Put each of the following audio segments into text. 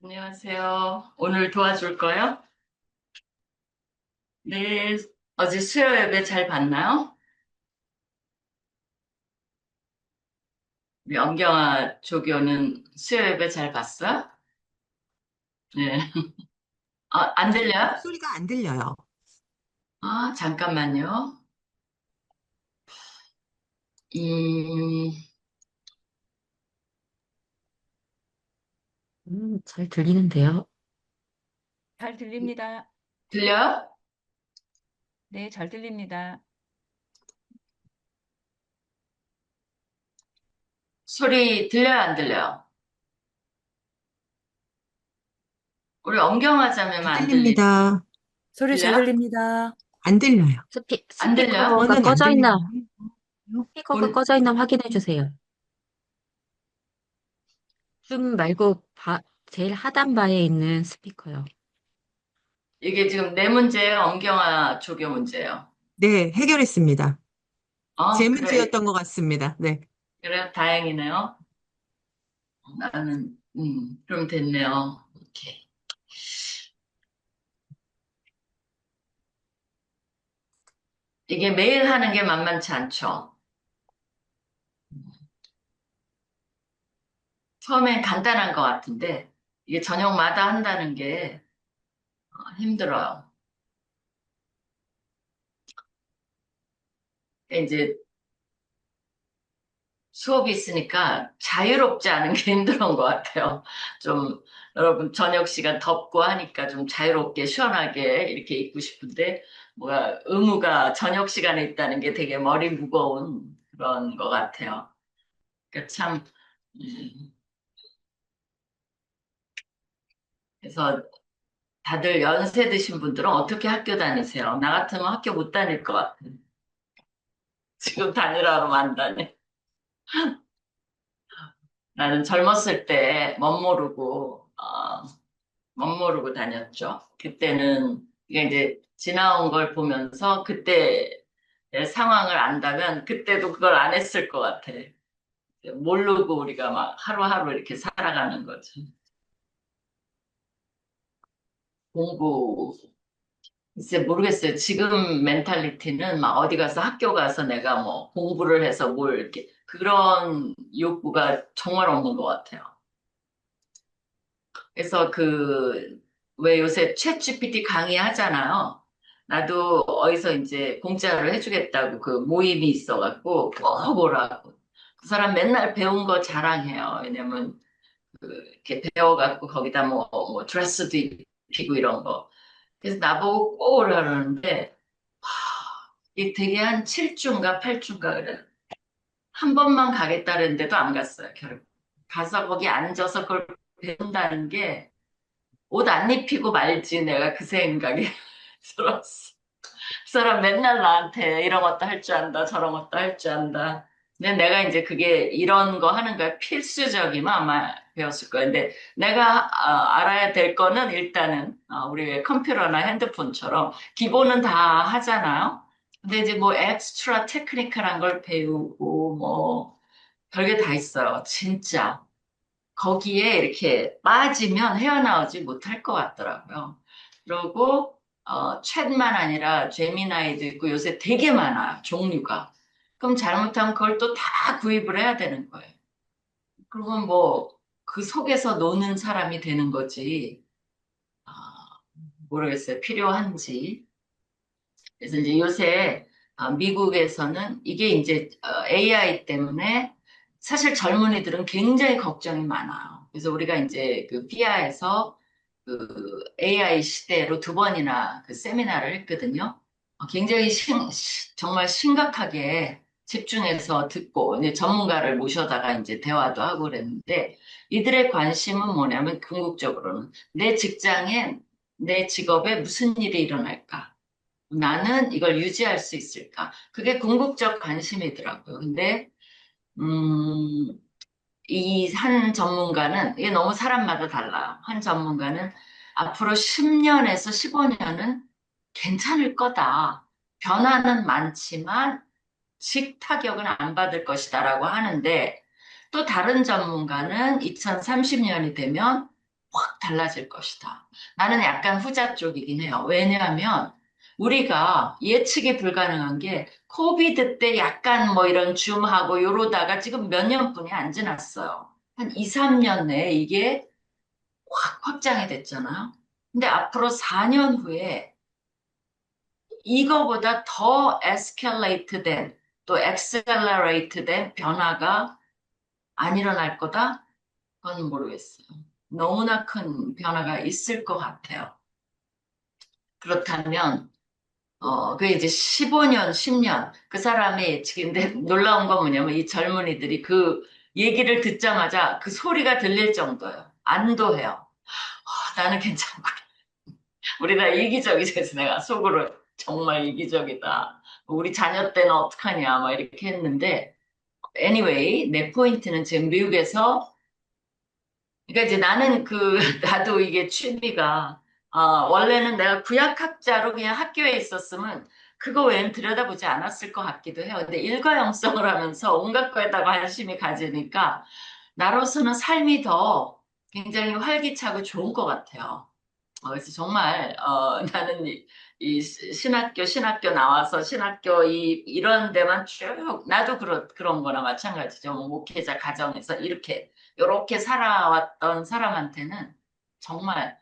안녕하세요. 오늘 도와줄 거요? 네. 어제 수요 예배 잘 봤나요? 우리 엄경아 조교는 수요 예배 잘 봤어? 네. 안 들려요? 목소리가 안 들려요. 잠깐만요. 음, 잘 들리는데요. 잘 들립니다. 들려요? 네, 잘 들립니다. 소리 들려요, 안 들려요? 우리 엄경아 자매만 잘 안 들리, 들립니다. 소리 잘 들려? 들립니다. 안 들려요. 안 들려? 저는 안 들리는데. 본, 스피커가 꺼져 있나 확인해 주세요. 줌 말고 제일 하단 바에 있는 스피커요. 이게 지금 내 문제예요? 엄경아 조교 문제예요? 네, 해결했습니다. 제 그래. 문제였던 것 같습니다. 네. 그래, 다행이네요. 그럼 됐네요. 오케이. 이게 매일 하는 게 만만치 않죠. 처음엔 간단한 것 같은데, 이게 저녁마다 한다는 게 힘들어요. 그러니까 이제 수업이 있으니까 자유롭지 않은 게 힘든 것 같아요. 좀, 여러분, 저녁 시간 덥고 하니까 좀 자유롭게, 시원하게 이렇게 있고 싶은데, 뭐가, 의무가 저녁 시간에 있다는 게 되게 머리 무거운 그런 것 같아요. 그러니까 참, 음, 그래서 다들 연세 드신 분들은 어떻게 학교 다니세요? 나 같으면 학교 못 다닐 것 같아. 지금 다니라 그러면 안 다녀. 나는 젊었을 때 멋모르고 다녔죠. 그때는, 이게 이제 지나온 걸 보면서 그때 상황을 안다면 그때도 그걸 안 했을 것 같아. 모르고 우리가 막 하루하루 이렇게 살아가는 거죠. 공부, 글쎄 모르겠어요. 지금 멘탈리티는 막 어디 가서 학교 가서 내가 뭐 공부를 해서 뭘 이렇게 그런 욕구가 정말 없는 것 같아요. 그래서 왜 요새 챗 GPT 강의하잖아요. 나도 어디서 이제 공짜로 해주겠다고 그 모임이 있어갖고 꼭 오라고. 그 사람 맨날 배운 거 자랑해요. 왜냐면 이렇게 배워갖고 거기다 뭐 드레스도 입히고 이런 거. 그래서 나보고 꼭 오라 그러는데 이 되게 한 7주인가 8주인가 그래. 한 번만 가겠다는데도 안 갔어요, 결국. 가서 거기 앉아서 그걸 배운다는 게 옷 안 입히고 말지 내가 그 생각이 들었어. 그 사람 맨날 나한테 이런 것도 할 줄 안다, 저런 것도 할 줄 안다. 근데 내가 이제 그게 이런 거 하는 거야 필수적이면 아마 배웠을 거야. 근데 내가 알아야 될 거는 일단은 우리 왜 컴퓨터나 핸드폰처럼 기본은 다 하잖아요. 근데 이제 뭐 엑스트라 테크니컬한 걸 배우고 뭐 별게 다 있어요. 진짜. 거기에 이렇게 빠지면 헤어나오지 못할 것 같더라고요. 그리고 챗만 아니라 제미나이도 있고 요새 되게 많아요. 종류가. 그럼 잘못하면 그걸 또 다 구입을 해야 되는 거예요. 그러면 뭐 그 속에서 노는 사람이 되는 거지. 아, 모르겠어요. 필요한지. 그래서 이제 요새 미국에서는 이게 이제 AI 때문에 사실 젊은이들은 굉장히 걱정이 많아요. 그래서 우리가 이제 그 피아에서 그 AI 시대로 두 번이나 그 세미나를 했거든요. 굉장히 정말 심각하게 집중해서 듣고 이제 전문가를 모셔다가 이제 대화도 하고 그랬는데 이들의 관심은 뭐냐면 궁극적으로는 내 직장에 내 직업에 무슨 일이 일어날까? 나는 이걸 유지할 수 있을까? 그게 궁극적 관심이더라고요. 근데, 음, 이 한 전문가는, 이게 너무 사람마다 달라요. 한 전문가는 앞으로 10년에서 15년은 괜찮을 거다. 변화는 많지만 직타격은 안 받을 것이다라고 하는데, 또 다른 전문가는 2030년이 되면 확 달라질 것이다. 나는 약간 후자 쪽이긴 해요. 왜냐하면 우리가 예측이 불가능한 게 코비드 때 약간 뭐 이런 줌하고 요러다가 지금 몇 년뿐이 안 지났어요. 한 2, 3년 내에 이게 확 확장이 됐잖아요. 근데 앞으로 4년 후에 이거보다 더 에스컬레이트 된, 또 엑셀러레이트 된 변화가 안 일어날 거다? 그건 모르겠어요. 너무나 큰 변화가 있을 것 같아요. 그렇다면, 그게 이제 15년, 10년, 그 사람의 예측인데 놀라운 건 뭐냐면 이 젊은이들이 그 얘기를 듣자마자 그 소리가 들릴 정도예요. 안도해요. 나는 괜찮고. 우리가 이기적이지, 서 내가 속으로 정말 이기적이다. 우리 자녀 때는 어떡하냐, 막 이렇게 했는데, anyway, 내 포인트는 지금 미국에서, 그러니까 이제 나는 나도 이게 취미가, 원래는 내가 구약학자로 그냥 학교에 있었으면 그거 외엔 들여다보지 않았을 것 같기도 해요. 근데 일과영성을 하면서 온갖 거에다가 관심이 가지니까, 나로서는 삶이 더 굉장히 활기차고 좋은 것 같아요. 그래서 정말 나는 이 신학교 나와서 신학교 이런 데만 쭉 나도 그런 거나 마찬가지죠. 뭐 목회자 가정에서 이렇게 살아왔던 사람한테는 정말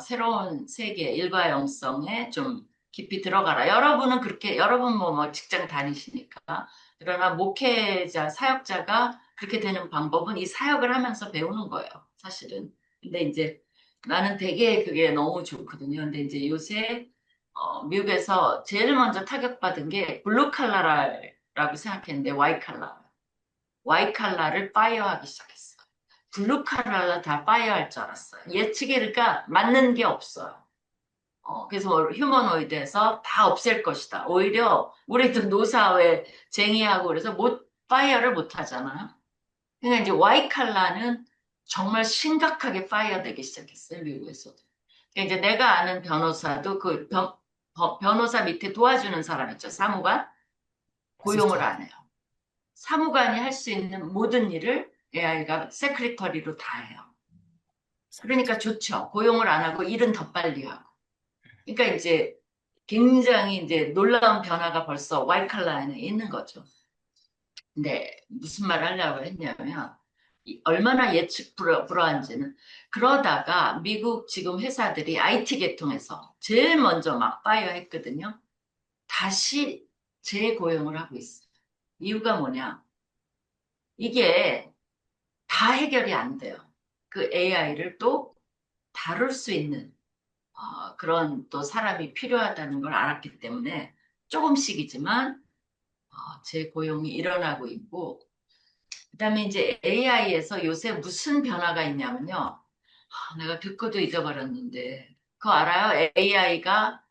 새로운 세계 일과 영성에 좀 깊이 들어가라. 여러분 뭐 직장 다니시니까. 그러나 목회자 사역자가 그렇게 되는 방법은 이 사역을 하면서 배우는 거예요. 사실은. 근데 이제 나는 되게 그게 너무 좋거든요. 근데 이제 요새 미국에서 제일 먼저 타격받은 게 블루 칼라라고 생각했는데 와이 칼라를 파이어하기 시작했어요. 블루 칼라를 다 파이어할 줄 알았어요. 예측이 그러니까 맞는 게 없어요. 그래서 뭐 휴머노이드에서 다 없앨 것이다. 오히려 우리도 노사회 쟁의하고 그래서 파이어를 못 하잖아요. 그러니까 이제 와이 칼라는 정말 심각하게 파이어 되기 시작했어요, 미국에서도. 그러니까 이제 내가 아는 변호사도 변호사 밑에 도와주는 사람 있죠, 사무관? 고용을 시스템. 안 해요. 사무관이 할 수 있는 모든 일을 AI가 세크리터리로 다 해요. 그러니까 좋죠. 고용을 안 하고 일은 더 빨리 하고. 그러니까 이제 굉장히 이제 놀라운 변화가 벌써 와이 칼라에 있는 거죠. 근데 무슨 말을 하려고 했냐면 얼마나 예측 불허한지는 그러다가 미국 지금 회사들이 IT 계통에서 제일 먼저 막 파이어 했거든요. 다시 재고용을 하고 있어요. 이유가 뭐냐? 이게 다 해결이 안 돼요. 그 AI를 또 다룰 수 있는 그런 또 사람이 필요하다는 걸 알았기 때문에 조금씩이지만 재고용이 일어나고 있고 그다음에 이제 AI에서 요새 무슨 변화가 있냐면요. 내가 듣고도 잊어버렸는데 그거 알아요? AI가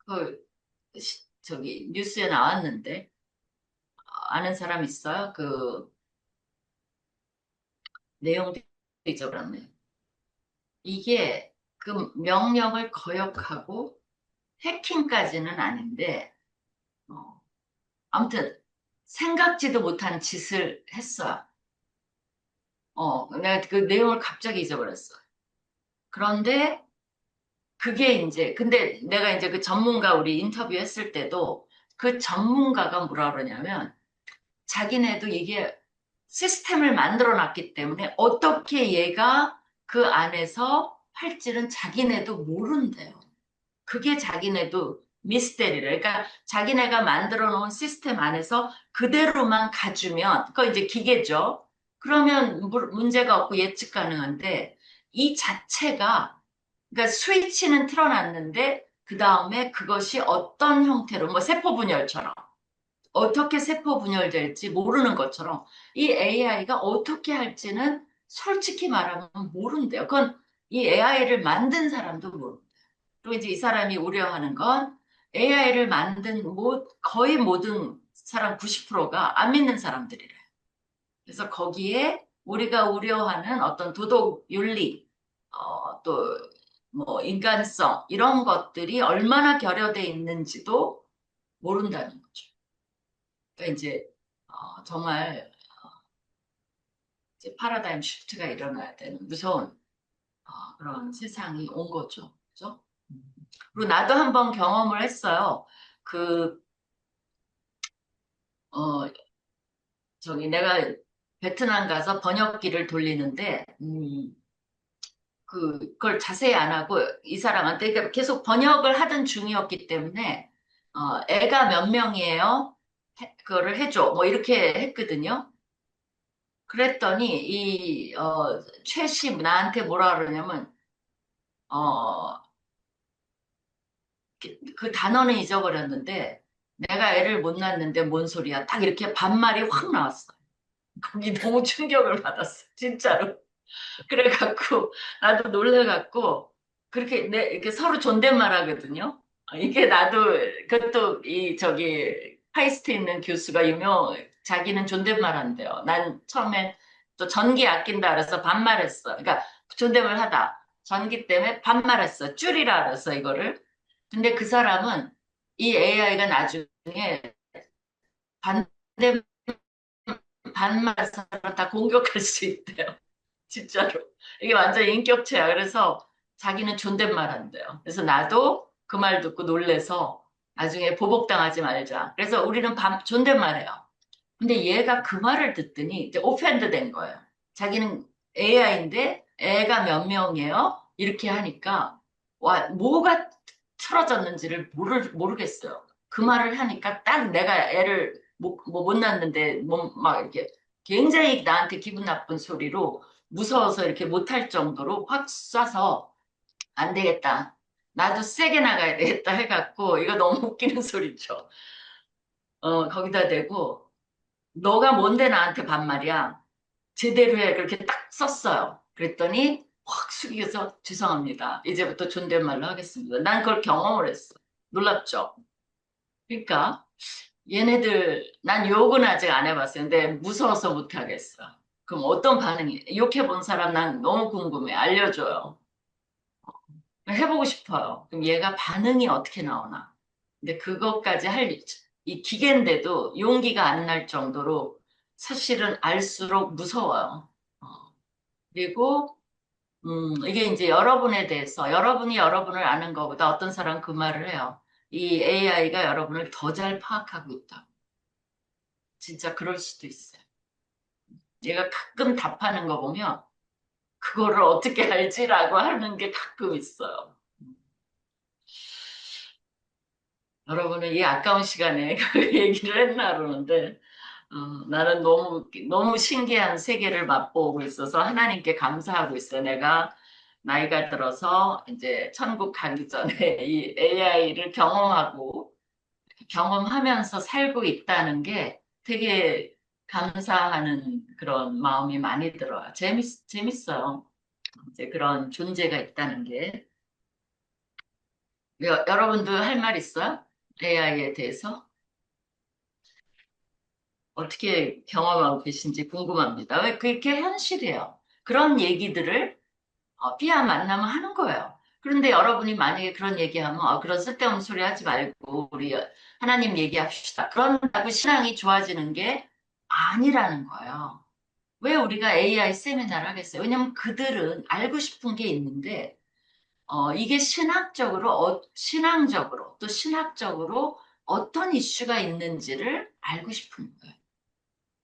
그 저기 뉴스에 나왔는데 아는 사람 있어요? 그 내용도 잊어버렸네. 이게 그 명령을 거역하고 해킹까지는 아닌데 아무튼 생각지도 못한 짓을 했어요. 내가 그 내용을 갑자기 잊어버렸어. 그런데 그게 이제, 근데 내가 이제 그 전문가 우리 인터뷰했을 때도 그 전문가가 뭐라 그러냐면 자기네도 이게 시스템을 만들어 놨기 때문에 어떻게 얘가 그 안에서 할지는 자기네도 모른대요. 그게 자기네도 미스테리래. 그러니까 자기네가 만들어 놓은 시스템 안에서 그대로만 가주면, 그거 이제 기계죠. 그러면 문제가 없고 예측 가능한데 이 자체가 그러니까 스위치는 틀어놨는데 그 다음에 그것이 어떤 형태로 뭐 세포 분열처럼 어떻게 세포 분열될지 모르는 것처럼 이 AI가 어떻게 할지는 솔직히 말하면 모른대요. 그건 이 AI를 만든 사람도 모른대요. 또 이제 이 사람이 우려하는 건 AI를 만든 거의 모든 사람 90%가 안 믿는 사람들이래요. 그래서 거기에 우리가 우려하는 어떤 도덕 윤리, 또 뭐 인간성 이런 것들이 얼마나 결여돼 있는지도 모른다는 거죠. 그러니까 이제 정말 이제 파라다임 시프트가 일어나야 되는 무서운 그런 세상이 온 거죠. 그죠? 그리고 나도 한번 경험을 했어요. 그, 어, 내가 베트남 가서 번역기를 돌리는데, 그걸 자세히 안 하고 이 사람한테 그러니까 계속 번역을 하던 중이었기 때문에, 애가 몇 명이에요? 그거를 해줘. 뭐 이렇게 했거든요. 그랬더니 최씨 나한테 뭐라 그러냐면, 어, 그 단어는 잊어버렸는데, 내가 애를 못 낳았는데 뭔 소리야. 딱 이렇게 반말이 확 나왔어. 거기 너무 충격을 받았어. 진짜로. 그래갖고, 나도 놀래갖고, 그렇게 이렇게 서로 존댓말 하거든요. 이게 나도, 그것도 카이스트 있는 교수가 자기는 존댓말 한대요. 난 처음엔 또 전기 아낀다 그래서 반말했어. 그러니까 존댓말 하다. 전기 때문에 반말했어. 줄이라 그래서 이거를. 근데 그 사람은 이 AI가 나중에 반대 반말 사람 다 공격할 수 있대요. 진짜로. 이게 완전 인격체야. 그래서 자기는 존댓말 한대요. 그래서 나도 그 말 듣고 놀래서 나중에 보복당하지 말자. 그래서 우리는 존댓말 해요. 근데 얘가 그 말을 듣더니 이제 오펜드 된 거예요. 자기는 AI인데 애가 몇 명이에요? 이렇게 하니까 와, 뭐가 틀어졌는지를 모르겠어요. 그 말을 하니까 딱 내가 애를 못 낳는데 막 이렇게 굉장히 나한테 기분 나쁜 소리로 무서워서 이렇게 못할 정도로 확 쏴서 안 되겠다. 나도 세게 나가야 되겠다 해갖고 이거 너무 웃기는 소리죠. 거기다 대고 너가 뭔데 나한테 반말이야. 제대로 해. 그렇게 딱 썼어요. 그랬더니 확 숙이면서 죄송합니다. 이제부터 존댓말로 하겠습니다. 난 그걸 경험을 했어. 놀랍죠? 그러니까 난 욕은 아직 안 해봤어요. 근데 무서워서 못 하겠어. 그럼 어떤 반응이? 욕해본 사람 난 너무 궁금해. 알려줘요. 해보고 싶어요. 그럼 얘가 반응이 어떻게 나오나? 근데 그것까지 이 기계인데도 용기가 안 날 정도로 사실은 알수록 무서워요. 어, 그리고 이게 이제 여러분이 여러분을 아는 것보다 어떤 사람 그 말을 해요. 이 AI가 여러분을 더 잘 파악하고 있다. 진짜 그럴 수도 있어요. 얘가 가끔 답하는 거 보면 그거를 어떻게 알지라고 하는 게 가끔 있어요. 여러분은 이 아까운 시간에 그 얘기를 했나 그러는데 나는 너무 신기한 세계를 맛보고 있어서 하나님께 감사하고 있어요. 내가 나이가 들어서 이제 천국 가기 전에 이 AI를 경험하면서 살고 있다는 게 되게 감사하는 그런 마음이 많이 들어요. 재밌어요. 이제 그런 존재가 있다는 게. 여러분도 할 말 있어요? AI에 대해서? 어떻게 경험하고 계신지 궁금합니다. 왜 그게 현실이에요. 그런 얘기들을 삐아 만나면 하는 거예요. 그런데 여러분이 만약에 그런 얘기하면 그런 쓸데없는 소리 하지 말고 우리 하나님 얘기합시다. 그런다고 신앙이 좋아지는 게 아니라는 거예요. 왜 우리가 AI 세미나를 하겠어요? 왜냐면 그들은 알고 싶은 게 있는데 이게 신앙적으로 또 신학적으로 어떤 이슈가 있는지를 알고 싶은 거예요.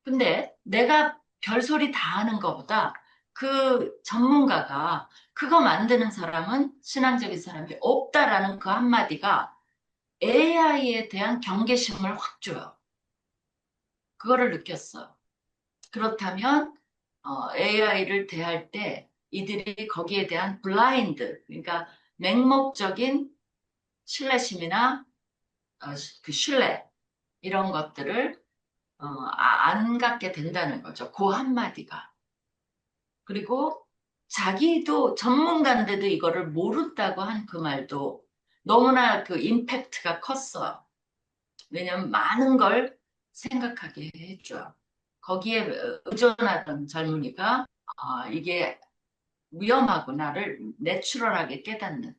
근데 내가 별소리 다 하는 것보다 그 전문가가 그거 만드는 사람은 신앙적인 사람이 없다라는 그 한마디가 AI에 대한 경계심을 확 줘요. 그거를 느꼈어요. 그렇다면 AI를 대할 때 이들이 거기에 대한 블라인드, 그러니까 맹목적인 신뢰심이나 그 신뢰 이런 것들을 안 갖게 된다는 거죠. 그 한마디가. 그리고 자기도 전문가인데도 이거를 모른다고 한 그 말도 너무나 그 임팩트가 컸어요. 왜냐면 많은 걸 생각하게 해줘요. 거기에 의존하던 젊은이가 이게 위험하구나를 내추럴하게 깨닫는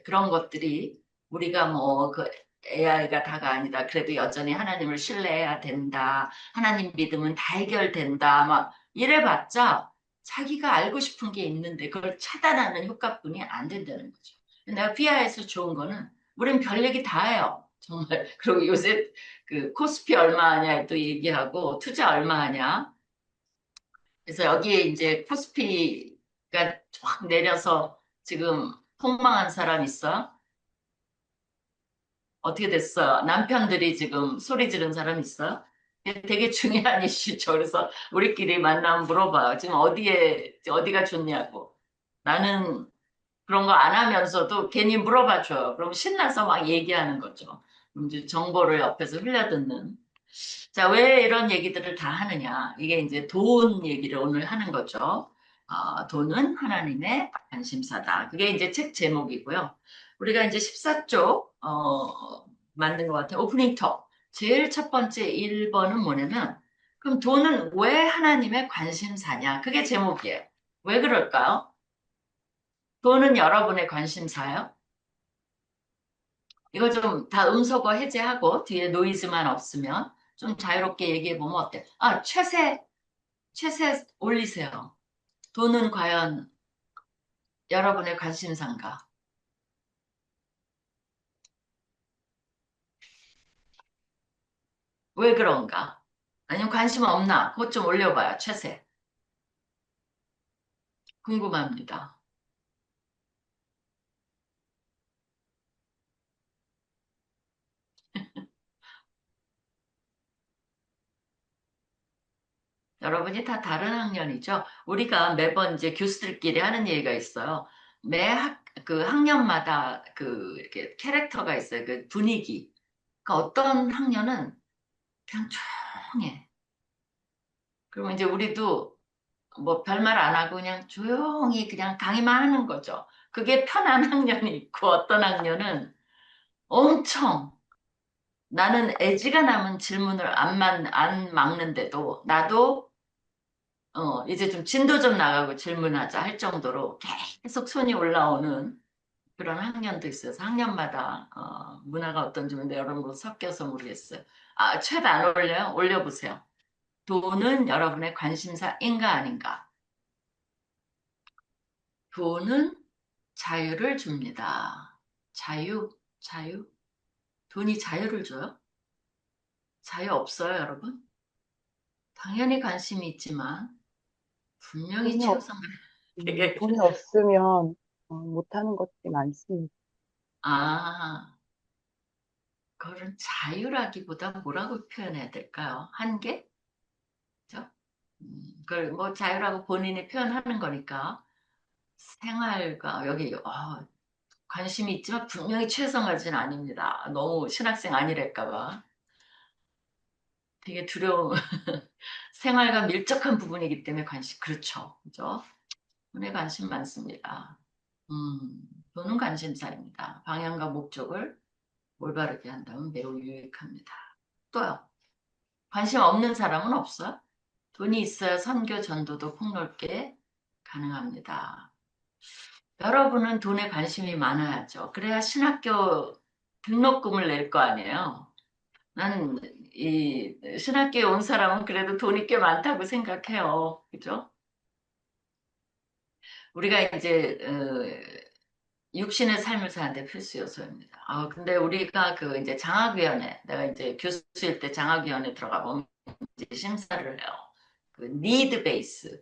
그런 것들이 우리가 뭐 그 AI가 다가 아니다. 그래도 여전히 하나님을 신뢰해야 된다. 하나님 믿으면 다 해결된다. 막 이래봤자 자기가 알고 싶은 게 있는데 그걸 차단하는 효과뿐이 안 된다는 거죠. 내가 피아에서 좋은 거는 우린 별 얘기 다 해요. 정말. 그리고 요새 그 코스피 얼마 하냐 또 얘기하고 투자 얼마 하냐. 그래서 여기에 이제 코스피가 확 내려서 지금 폭망한 사람 있어? 어떻게 됐어? 남편들이 지금 소리 지른 사람 있어? 이게 되게 중요한 이슈죠. 그래서 우리끼리 만나면 물어봐요. 지금 어디가 좋냐고. 나는 그런 거 안 하면서도 괜히 물어봐 줘요. 그럼 신나서 막 얘기하는 거죠. 그럼 이제 정보를 옆에서 흘려듣는. 자, 왜 이런 얘기들을 다 하느냐? 이게 이제 돈 얘기를 오늘 하는 거죠. 돈은 하나님의 관심사다. 그게 이제 책 제목이고요. 우리가 이제 14쪽, 만든 것 같아요. 오프닝 톡. 제일 첫 번째 1번은 뭐냐면, 그럼 돈은 왜 하나님의 관심사냐? 그게 제목이에요. 왜 그럴까요? 돈은 여러분의 관심사요? 이거 좀 다 음소거 해제하고 뒤에 노이즈만 없으면 좀 자유롭게 얘기해 보면 어때? 최세 올리세요. 돈은 과연 여러분의 관심사인가? 왜 그런가? 아니면 관심 없나? 그것 좀 올려봐요. 최세. 궁금합니다. 여러분이 다 다른 학년이죠. 우리가 매번 이제 교수들끼리 하는 얘기가 있어요. 그 학년마다 그 이렇게 캐릭터가 있어요. 그 분위기. 그러니까 어떤 학년은 그냥 조용해. 그러면 이제 우리도 뭐 별말 안 하고 그냥 조용히 그냥 강의만 하는 거죠. 그게 편한 학년이 있고 어떤 학년은 엄청 나는 애지가 남은 질문을 안 막는데도 나도 이제 좀 진도 좀 나가고 질문하자 할 정도로 계속 손이 올라오는 그런 학년도 있어요. 그래서 학년마다 문화가 어떤지 모르는데 여러분 섞여서 모르겠어요. 최대 안 올려요? 올려보세요. 돈은 여러분의 관심사인가 아닌가? 돈은 자유를 줍니다. 자유. 돈이 자유를 줘요? 자유 없어요, 여러분? 당연히 관심이 있지만 분명히 돈이, 없, 최우선가 되게 돈이 없으면 못하는 것들이 많습니다. 아, 그거는 자유라기보다 뭐라고 표현해야 될까요? 한계? 그죠? 그걸 뭐 자유라고 본인이 표현하는 거니까 생활과 여기 관심이 있지만 분명히 최우선까지는 아닙니다. 너무 신학생 아니랄까 봐. 되게 두려움. 생활과 밀접한 부분이기 때문에 그렇죠. 그죠? 돈에 관심 많습니다. 돈은 관심사입니다. 방향과 목적을 올바르게 한다면 매우 유익합니다. 또요. 관심 없는 사람은 없어요? 돈이 있어야 선교 전도도 폭넓게 가능합니다. 여러분은 돈에 관심이 많아야죠. 그래야 신학교 등록금을 낼 거 아니에요. 난 이 신학교에 온 사람은 그래도 돈이 꽤 많다고 생각해요. 그죠? 우리가 이제 육신의 삶을 사는데 필수 요소입니다. 근데 우리가 그 이제 장학위원회, 내가 이제 교수일 때 장학위원회 들어가 보면 이제 심사를 해요. 그 니드 베이스로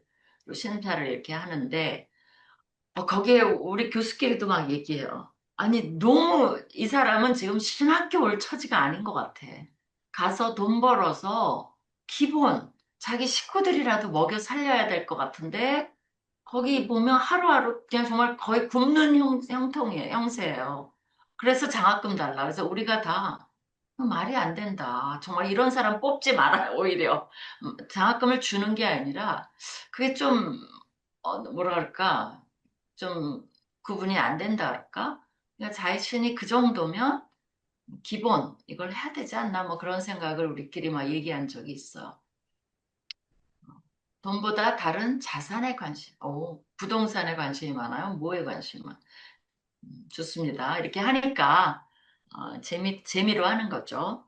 심사를 이렇게 하는데 거기에 우리 교수끼리도 막 얘기해요. 아니 너무 이 사람은 지금 신학교 올 처지가 아닌 것 같아. 가서 돈 벌어서 기본 자기 식구들이라도 먹여 살려야 될 것 같은데 거기 보면 하루하루 그냥 정말 거의 굶는 형세예요. 그래서 장학금 달라. 그래서 우리가 다 말이 안 된다. 정말 이런 사람 뽑지 말아요, 오히려. 장학금을 주는 게 아니라 그게 좀, 뭐라 그럴까, 좀 구분이 안 된다 할까? 그러니까 자신이 그 정도면 기본 이걸 해야 되지 않나 뭐 그런 생각을 우리끼리 막 얘기한 적이 있어. 돈보다 다른 자산에 관심, 부동산에 관심이 많아요? 뭐에 관심이 많아요? 좋습니다. 이렇게 하니까 재미로 하는 거죠.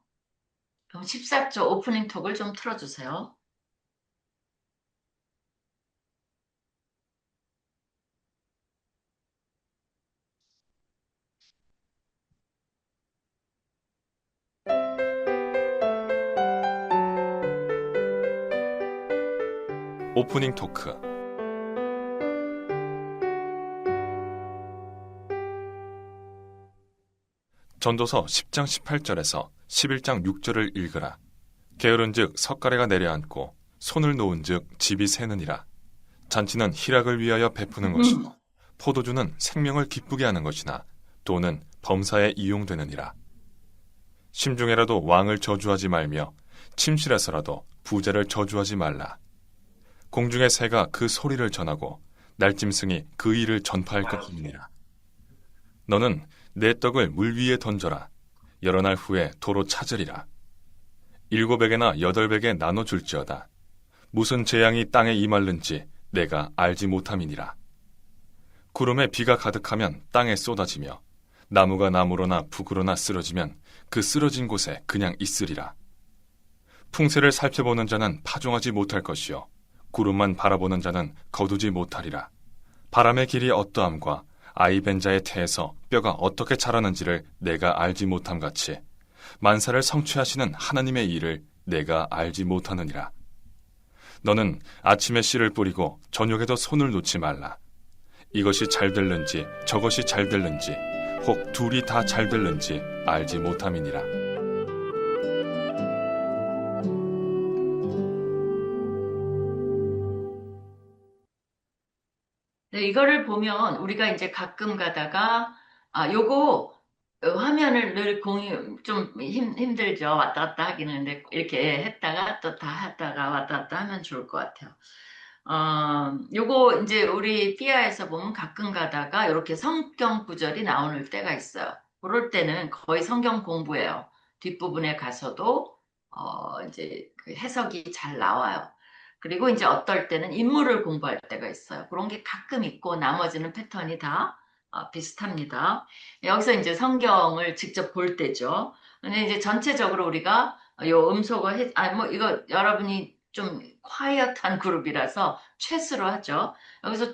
그럼 14조 오프닝 톡을 좀 틀어주세요. 오프닝 토크. 전도서 10장 18절에서 11장 6절을 읽으라. 게으른즉 석가래가 내려앉고 손을 놓은즉 집이 새느니라. 잔치는 희락을 위하여 베푸는 것이고 포도주는 생명을 기쁘게 하는 것이나 돈은 범사에 이용되느니라. 심중에라도 왕을 저주하지 말며 침실에서라도 부자를 저주하지 말라. 공중의 새가 그 소리를 전하고 날짐승이 그 일을 전파할 것이니라. 너는 내 떡을 물 위에 던져라. 여러 날 후에 도로 찾으리라. 7에게나 8에게 나눠줄지어다. 무슨 재앙이 땅에 임할는지 내가 알지 못함이니라. 구름에 비가 가득하면 땅에 쏟아지며 나무가 나무로나 북으로나 쓰러지면 그 쓰러진 곳에 그냥 있으리라. 풍세를 살펴보는 자는 파종하지 못할 것이요 구름만 바라보는 자는 거두지 못하리라. 바람의 길이 어떠함과 아이 벤 자의 태에서 뼈가 어떻게 자라는지를 내가 알지 못함 같이 만사를 성취하시는 하나님의 일을 내가 알지 못하느니라. 너는 아침에 씨를 뿌리고 저녁에도 손을 놓지 말라. 이것이 잘 될는지 저것이 잘 될는지 혹 둘이 다 잘 될는지 알지 못함이니라. 네, 이거를 보면 우리가 이제 가끔 가다가 요거 화면을 늘 좀 힘들죠. 왔다 갔다 하기는. 근데 이렇게 했다가 또 다 했다가 왔다 갔다 하면 좋을 것 같아요. 요거 이제 우리 삐아에서 보면 가끔 가다가 이렇게 성경 구절이 나오는 때가 있어요. 그럴 때는 거의 성경 공부예요. 뒷부분에 가서도 이제 그 해석이 잘 나와요. 그리고 이제 어떨 때는 인물을 공부할 때가 있어요. 그런 게 가끔 있고 나머지는 패턴이 다 비슷합니다. 여기서 이제 성경을 직접 볼 때죠. 근데 이제 전체적으로 우리가 요 음소거 뭐 이거 여러분이 좀 콰이어트한 그룹이라서 최스로 하죠. 여기서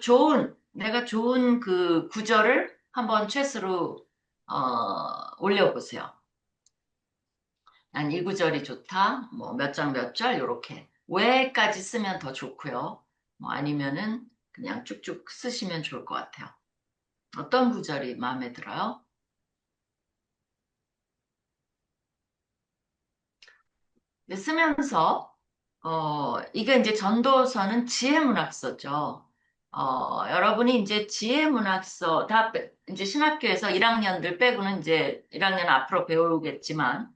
내가 좋은 그 구절을 한번 최스로 올려보세요. 난 이 구절이 좋다. 뭐 몇 장 몇 절 요렇게 왜까지 쓰면 더 좋고요. 뭐 아니면은 그냥 쭉쭉 쓰시면 좋을 것 같아요. 어떤 구절이 마음에 들어요? 쓰면서 이게 이제 전도서는 지혜문학서죠. 여러분이 이제 지혜문학서 이제 신학교에서 1학년들 빼고는 이제 1학년 앞으로 배우겠지만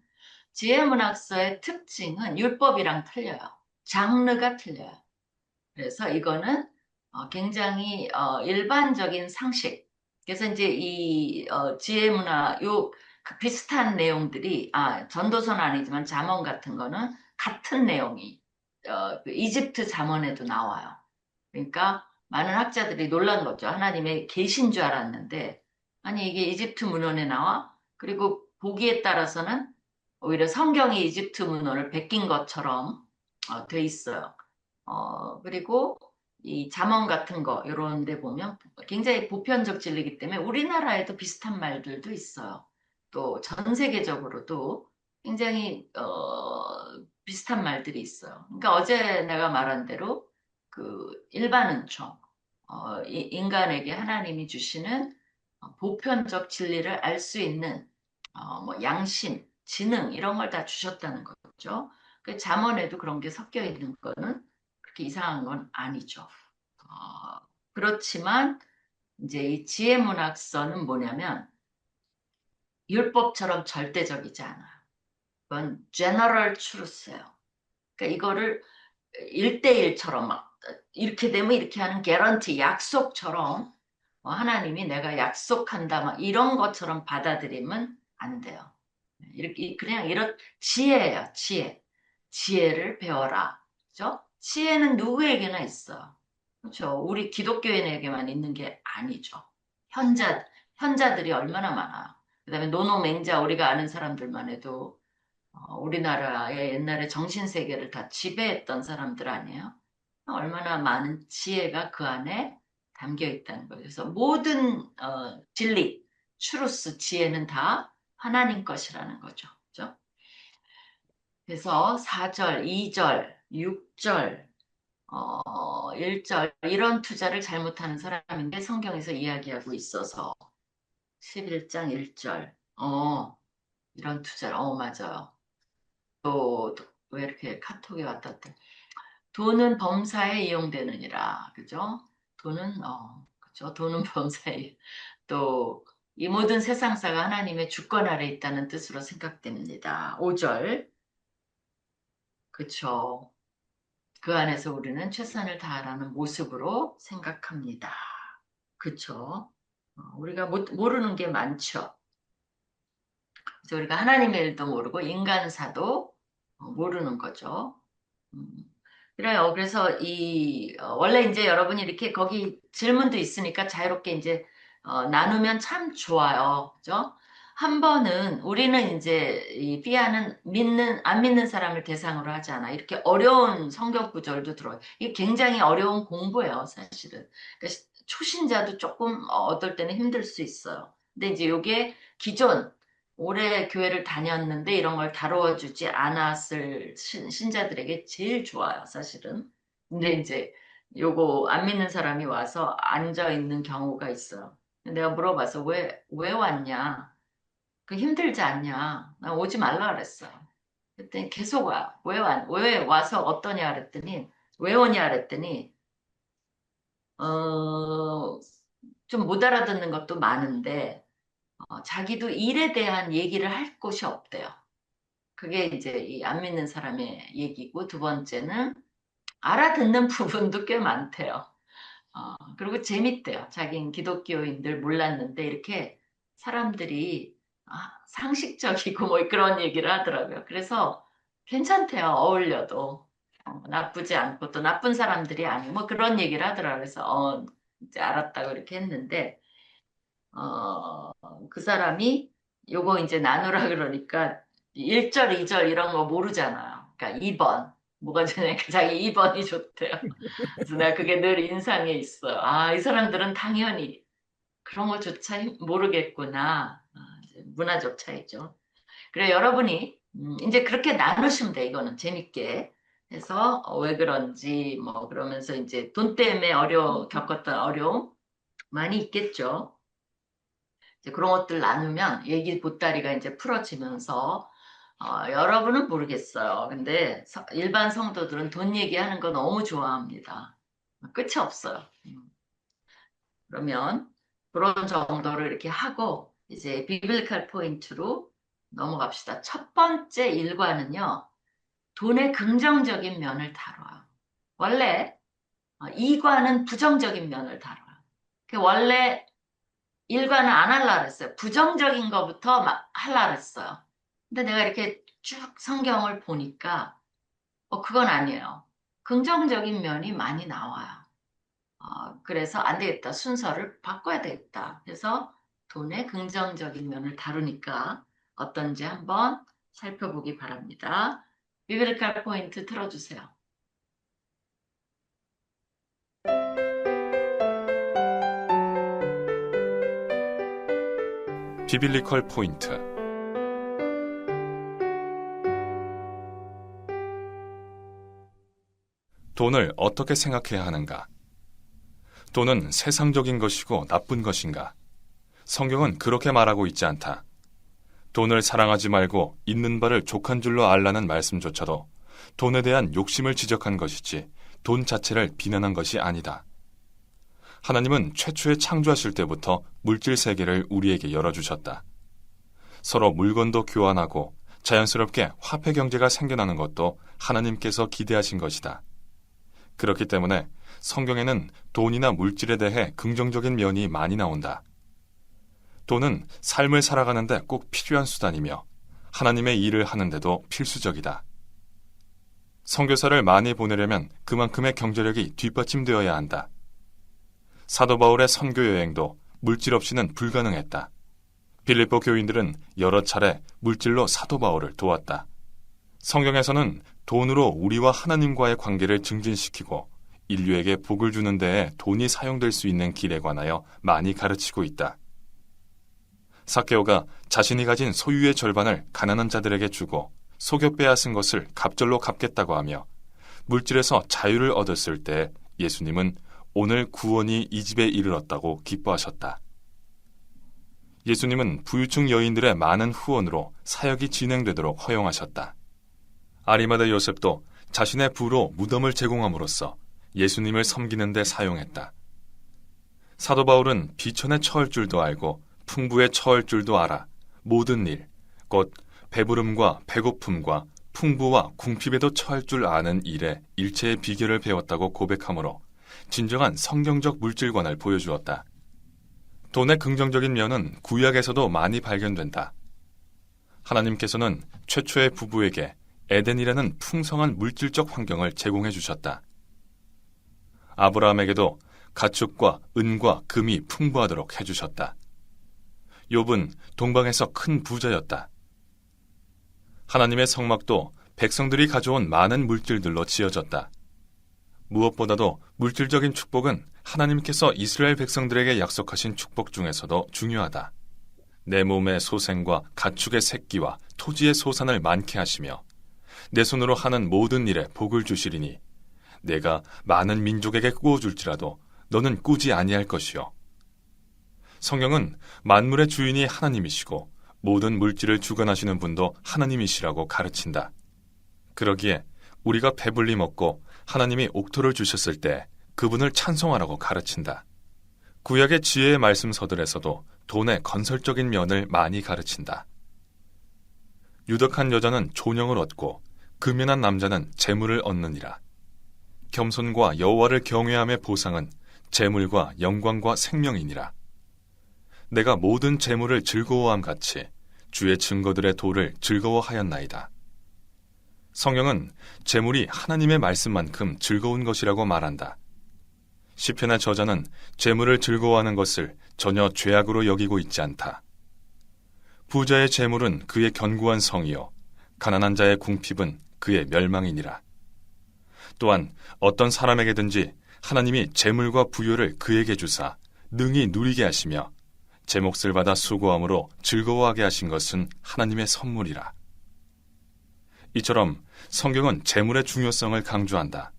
지혜문학서의 특징은 율법이랑 틀려요. 장르가 틀려요. 그래서 이거는 굉장히 일반적인 상식. 그래서 이제 이 지혜문화 그 비슷한 내용들이 전도서는 아니지만 잠언 같은 거는 같은 내용이 그 이집트 잠언에도 나와요. 그러니까 많은 학자들이 놀란 거죠. 하나님의 계신 줄 알았는데 아니 이게 이집트 문헌에 나와? 그리고 보기에 따라서는 오히려 성경이 이집트 문헌을 베낀 것처럼 돼 있어요. 그리고 이 잠언 같은 거 이런 데 보면 굉장히 보편적 진리이기 때문에 우리나라에도 비슷한 말들도 있어요. 또 전 세계적으로도 굉장히 비슷한 말들이 있어요. 그러니까 어제 내가 말한 대로 그 일반 은총, 인간에게 하나님이 주시는 보편적 진리를 알 수 있는 뭐 양심, 지능 이런 걸 다 주셨다는 거죠. 그 잠언에도 그런 게 섞여 있는 거는 그렇게 이상한 건 아니죠. 그렇지만 이제 이 지혜문학서는 뭐냐면 율법처럼 절대적이지 않아요. 그건 general truth예요. 그러니까 이거를 1대1처럼 막 이렇게 되면 이렇게 하는 개런티, 약속처럼 하나님이 내가 약속한다 막 이런 것처럼 받아들이면 안 돼요. 이렇게 그냥 이런 지혜예요. 지혜를 배워라. 그죠? 지혜는 누구에게나 있어. 그렇죠? 우리 기독교인에게만 있는 게 아니죠. 현자들이 얼마나 많아요. 그다음에 노노맹자 우리가 아는 사람들만 해도 우리나라의 옛날에 정신세계를 다 지배했던 사람들 아니에요? 얼마나 많은 지혜가 그 안에 담겨 있다는 거예요. 그래서 모든 진리, 추루스, 지혜는 다 하나님 것이라는 거죠. 그죠? 그래서 4절, 2절, 6절, 1절 이런 투자를 잘못하는 사람인데 성경에서 이야기하고 있어서 11장 1절 이런 투자 맞아요. 또 왜 이렇게 카톡이 왔다 갔다 돈은 범사에 이용되느니라 그죠? 그죠? 돈은 범사에 또 이 모든 세상사가 하나님의 주권 아래 있다는 뜻으로 생각됩니다. 5절 그쵸? 그 안에서 우리는 최선을 다하라는 모습으로 생각합니다. 그쵸? 우리가 모르는 게 많죠. 그래서 우리가 하나님의 일도 모르고 인간사도 모르는 거죠. 음, 그래요. 그래서 원래 이제 여러분이 이렇게 거기 질문도 있으니까 자유롭게 이제 나누면 참 좋아요. 그죠? 한 번은 우리는 이제 이 삐아는 안 믿는 사람을 대상으로 하지 않아. 이렇게 어려운 성경 구절도 들어요. 이게 굉장히 어려운 공부예요, 사실은. 그러니까 초신자도 조금 어떨 때는 힘들 수 있어요. 근데 이제 이게 기존 오래 교회를 다녔는데 이런 걸 다루어 주지 않았을 신자들에게 제일 좋아요, 사실은. 근데 이제 요거 안 믿는 사람이 와서 앉아 있는 경우가 있어요. 내가 물어봐서 왜 왔냐? 그 힘들지 않냐? 나 오지 말라 그랬어. 그랬더니 계속 와. 왜 와서 어떠냐 그랬더니 왜 오냐 그랬더니 좀 못 알아듣는 것도 많은데 자기도 일에 대한 얘기를 할 곳이 없대요. 그게 이제 이 안 믿는 사람의 얘기고 두 번째는 알아듣는 부분도 꽤 많대요. 그리고 재밌대요. 자기는 기독교인들 몰랐는데 이렇게 사람들이 상식적이고 뭐 그런 얘기를 하더라고요. 그래서 괜찮대요. 어울려도. 나쁘지 않고 또 나쁜 사람들이 아니고 뭐 그런 얘기를 하더라고요. 그래서 이제 알았다고 이렇게 했는데 그 사람이 요거 이제 나누라 그러니까 1절, 2절 이런 거 모르잖아요. 그러니까 2번. 뭐가 되냐니까 자기 2번이 좋대요. 그래서 내가 그게 늘 인상에 있어요. 이 사람들은 당연히 그런 거조차 모르겠구나. 이제 문화적 차이죠. 그래, 여러분이 이제 그렇게 나누시면 돼. 이거는 재밌게. 해서 왜 그런지 뭐 그러면서 이제 돈 때문에 겪었던 어려움 많이 있겠죠. 이제 그런 것들 나누면 얘기 보따리가 이제 풀어지면서 여러분은 모르겠어요. 근데 일반 성도들은 돈 얘기하는 거 너무 좋아합니다. 끝이 없어요. 그러면 그런 정도를 이렇게 하고 이제 비블리컬 포인트로 넘어갑시다. 첫 번째 일과는요. 돈의 긍정적인 면을 다뤄요. 원래 이과는 부정적인 면을 다뤄요. 원래 일과는 안 하려고 그랬어요. 부정적인 것부터 막 하려고 그랬어요. 근데 내가 이렇게 쭉 성경을 보니까 그건 아니에요. 긍정적인 면이 많이 나와요. 그래서 안 되겠다. 순서를 바꿔야 되겠다. 그래서 돈의 긍정적인 면을 다루니까 어떤지 한번 살펴보기 바랍니다. 비블리컬 포인트 틀어주세요. 비빌리컬 포인트. 돈을 어떻게 생각해야 하는가? 돈은 세상적인 것이고 나쁜 것인가? 성경은 그렇게 말하고 있지 않다. 돈을 사랑하지 말고 있는 바를 족한 줄로 알라는 말씀조차도 돈에 대한 욕심을 지적한 것이지 돈 자체를 비난한 것이 아니다. 하나님은 최초에 창조하실 때부터 물질 세계를 우리에게 열어주셨다. 서로 물건도 교환하고 자연스럽게 화폐 경제가 생겨나는 것도 하나님께서 기대하신 것이다. 그렇기 때문에 성경에는 돈이나 물질에 대해 긍정적인 면이 많이 나온다. 돈은 삶을 살아가는데 꼭 필요한 수단이며 하나님의 일을 하는데도 필수적이다. 선교사를 많이 보내려면 그만큼의 경제력이 뒷받침되어야 한다. 사도 바울의 선교 여행도 물질 없이는 불가능했다. 빌립보 교인들은 여러 차례 물질로 사도 바울을 도왔다. 성경에서는 돈으로 우리와 하나님과의 관계를 증진시키고 인류에게 복을 주는 데에 돈이 사용될 수 있는 길에 관하여 많이 가르치고 있다. 삭개오가 자신이 가진 소유의 절반을 가난한 자들에게 주고 속여 빼앗은 것을 갑절로 갚겠다고 하며 물질에서 자유를 얻었을 때 예수님은 오늘 구원이 이 집에 이르렀다고 기뻐하셨다. 예수님은 부유층 여인들의 많은 후원으로 사역이 진행되도록 허용하셨다. 아리마다 요셉도 자신의 부로 무덤을 제공함으로써 예수님을 섬기는 데 사용했다. 사도 바울은 비천에 처할 줄도 알고 풍부에 처할 줄도 알아 모든 일, 곧 배부름과 배고픔과 풍부와 궁핍에도 처할 줄 아는 일에 일체의 비결을 배웠다고 고백하므로 진정한 성경적 물질관을 보여주었다. 돈의 긍정적인 면은 구약에서도 많이 발견된다. 하나님께서는 최초의 부부에게 에덴이라는 풍성한 물질적 환경을 제공해 주셨다. 아브라함에게도 가축과 은과 금이 풍부하도록 해주셨다. 욥은 동방에서 큰 부자였다. 하나님의 성막도 백성들이 가져온 많은 물질들로 지어졌다. 무엇보다도 물질적인 축복은 하나님께서 이스라엘 백성들에게 약속하신 축복 중에서도 중요하다. 내 몸의 소생과 가축의 새끼와 토지의 소산을 많게 하시며 내 손으로 하는 모든 일에 복을 주시리니 내가 많은 민족에게 꾸어줄지라도 너는 꾸지 아니할 것이요. 성경은 만물의 주인이 하나님이시고 모든 물질을 주관하시는 분도 하나님이시라고 가르친다. 그러기에 우리가 배불리 먹고 하나님이 옥토를 주셨을 때 그분을 찬송하라고 가르친다. 구약의 지혜의 말씀서들에서도 돈의 건설적인 면을 많이 가르친다. 유덕한 여자는 존영을 얻고 금연한 남자는 재물을 얻느니라. 겸손과 여호와를 경외함의 보상은 재물과 영광과 생명이니라. 내가 모든 재물을 즐거워함 같이 주의 증거들의 도를 즐거워하였나이다. 성경은 재물이 하나님의 말씀만큼 즐거운 것이라고 말한다. 시편의 저자는 재물을 즐거워하는 것을 전혀 죄악으로 여기고 있지 않다. 부자의 재물은 그의 견고한 성이요 가난한 자의 궁핍은 그의 멸망이니라. 또한 어떤 사람에게든지 하나님이 재물과 부요를 그에게 주사 능히 누리게 하시며 제 몫을 받아 수고함으로 즐거워하게 하신 것은 하나님의 선물이라. 이처럼 성경은 재물의 중요성을 강조한다.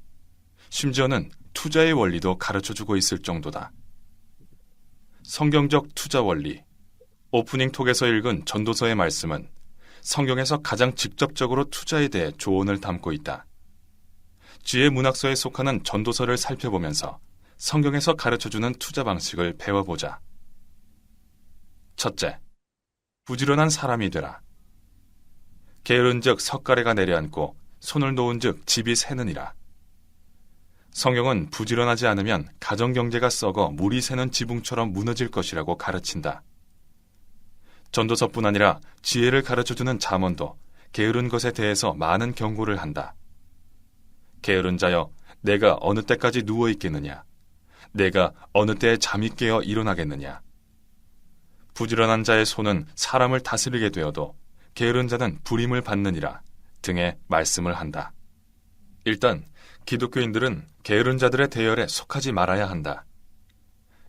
심지어는 투자의 원리도 가르쳐주고 있을 정도다. 성경적 투자 원리, 오프닝 톡에서 읽은 전도서의 말씀은 성경에서 가장 직접적으로 투자에 대해 조언을 담고 있다. 지혜 문학서에 속하는 전도서를 살펴보면서 성경에서 가르쳐주는 투자 방식을 배워보자. 첫째, 부지런한 사람이 되라. 게으른즉 석가래가 내려앉고 손을 놓은즉 집이 새느니라. 성경은 부지런하지 않으면 가정경제가 썩어 물이 새는 지붕처럼 무너질 것이라고 가르친다. 전도서뿐 아니라 지혜를 가르쳐주는 잠언도 게으른 것에 대해서 많은 경고를 한다. 게으른 자여, 내가 어느 때까지 누워 있겠느냐? 내가 어느 때에 잠이 깨어 일어나겠느냐? 부지런한 자의 손은 사람을 다스리게 되어도 게으른 자는 불임을 받느니라 등의 말씀을 한다. 일단 기독교인들은 게으른 자들의 대열에 속하지 말아야 한다.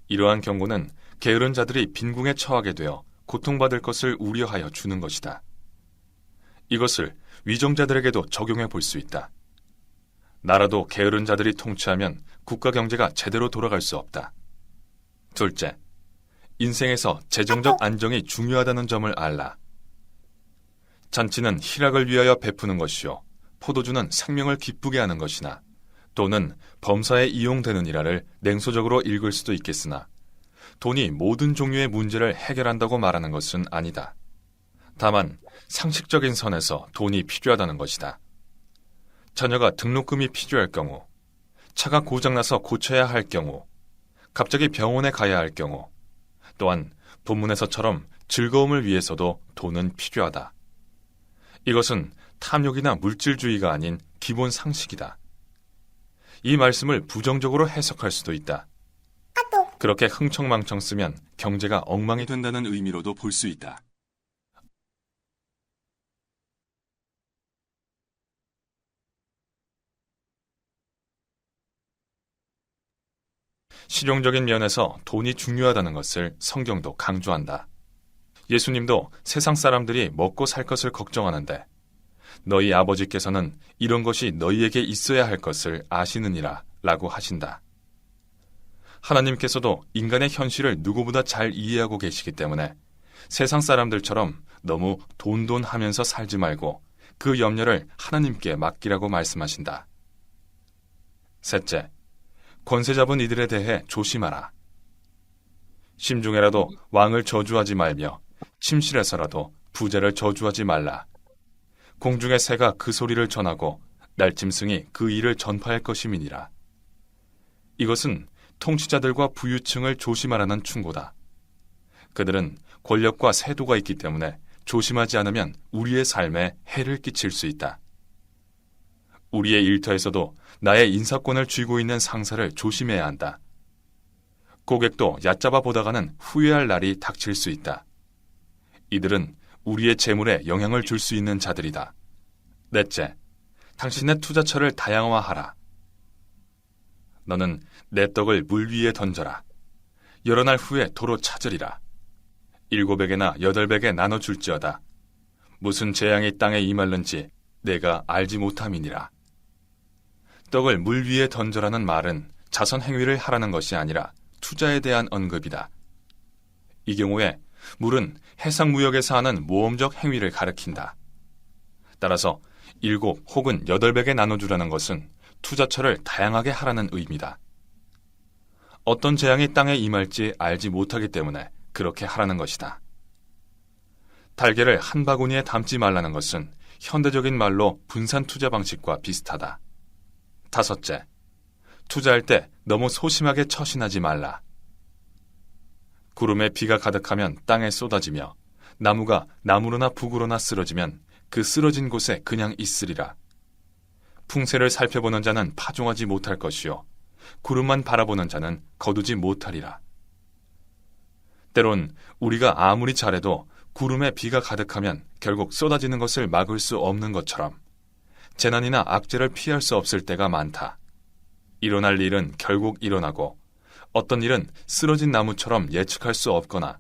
이러한 경고는 게으른 자들이 빈궁에 처하게 되어 고통받을 것을 우려하여 주는 것이다. 이것을 위정자들에게도 적용해 볼 수 있다. 나라도 게으른 자들이 통치하면 국가 경제가 제대로 돌아갈 수 없다. 둘째, 인생에서 재정적 안정이 중요하다는 점을 알라. 잔치는 희락을 위하여 베푸는 것이요 포도주는 생명을 기쁘게 하는 것이나 또는 범사에 이용되느니라를 냉소적으로 읽을 수도 있겠으나 돈이 모든 종류의 문제를 해결한다고 말하는 것은 아니다. 다만 상식적인 선에서 돈이 필요하다는 것이다. 자녀가 등록금이 필요할 경우, 차가 고장나서 고쳐야 할 경우, 갑자기 병원에 가야 할 경우, 또한 본문에서처럼 즐거움을 위해서도 돈은 필요하다. 이것은 탐욕이나 물질주의가 아닌 기본 상식이다. 이 말씀을 부정적으로 해석할 수도 있다. 그렇게 흥청망청 쓰면 경제가 엉망이 된다는 의미로도 볼 수 있다. 실용적인 면에서 돈이 중요하다는 것을 성경도 강조한다. 예수님도 세상 사람들이 먹고 살 것을 걱정하는데 너희 아버지께서는 이런 것이 너희에게 있어야 할 것을 아시느니라 라고 하신다. 하나님께서도 인간의 현실을 누구보다 잘 이해하고 계시기 때문에 세상 사람들처럼 너무 돈돈 하면서 살지 말고 그 염려를 하나님께 맡기라고 말씀하신다. 셋째, 권세 잡은 이들에 대해 조심하라. 심중에라도 왕을 저주하지 말며 침실에서라도 부자를 저주하지 말라. 공중의 새가 그 소리를 전하고 날짐승이 그 일을 전파할 것임이니라. 이것은 통치자들과 부유층을 조심하라는 충고다. 그들은 권력과 세도가 있기 때문에 조심하지 않으면 우리의 삶에 해를 끼칠 수 있다. 우리의 일터에서도 나의 인사권을 쥐고 있는 상사를 조심해야 한다. 고객도 얕잡아 보다가는 후회할 날이 닥칠 수 있다. 이들은 우리의 재물에 영향을 줄 수 있는 자들이다. 넷째, 당신의 투자처를 다양화하라. 너는 내 떡을 물 위에 던져라. 여러 날 후에 도로 찾으리라. 7에게나 8에게 나눠줄지어다. 무슨 재앙이 땅에 임할는지 내가 알지 못함이니라. 떡을 물 위에 던져라는 말은 자선 행위를 하라는 것이 아니라 투자에 대한 언급이다. 이 경우에 물은 해상무역에서 하는 모험적 행위를 가리킨다. 따라서 7 혹은 8에게 나눠주라는 것은 투자처를 다양하게 하라는 의미다. 어떤 재앙이 땅에 임할지 알지 못하기 때문에 그렇게 하라는 것이다. 달걀을 한 바구니에 담지 말라는 것은 현대적인 말로 분산 투자 방식과 비슷하다. 5째, 투자할 때 너무 소심하게 처신하지 말라. 구름에 비가 가득하면 땅에 쏟아지며 나무가 나무로나 북으로나 쓰러지면 그 쓰러진 곳에 그냥 있으리라. 풍세를 살펴보는 자는 파종하지 못할 것이요 구름만 바라보는 자는 거두지 못하리라. 때론 우리가 아무리 잘해도 구름에 비가 가득하면 결국 쏟아지는 것을 막을 수 없는 것처럼 재난이나 악재를 피할 수 없을 때가 많다. 일어날 일은 결국 일어나고 어떤 일은 쓰러진 나무처럼 예측할 수 없거나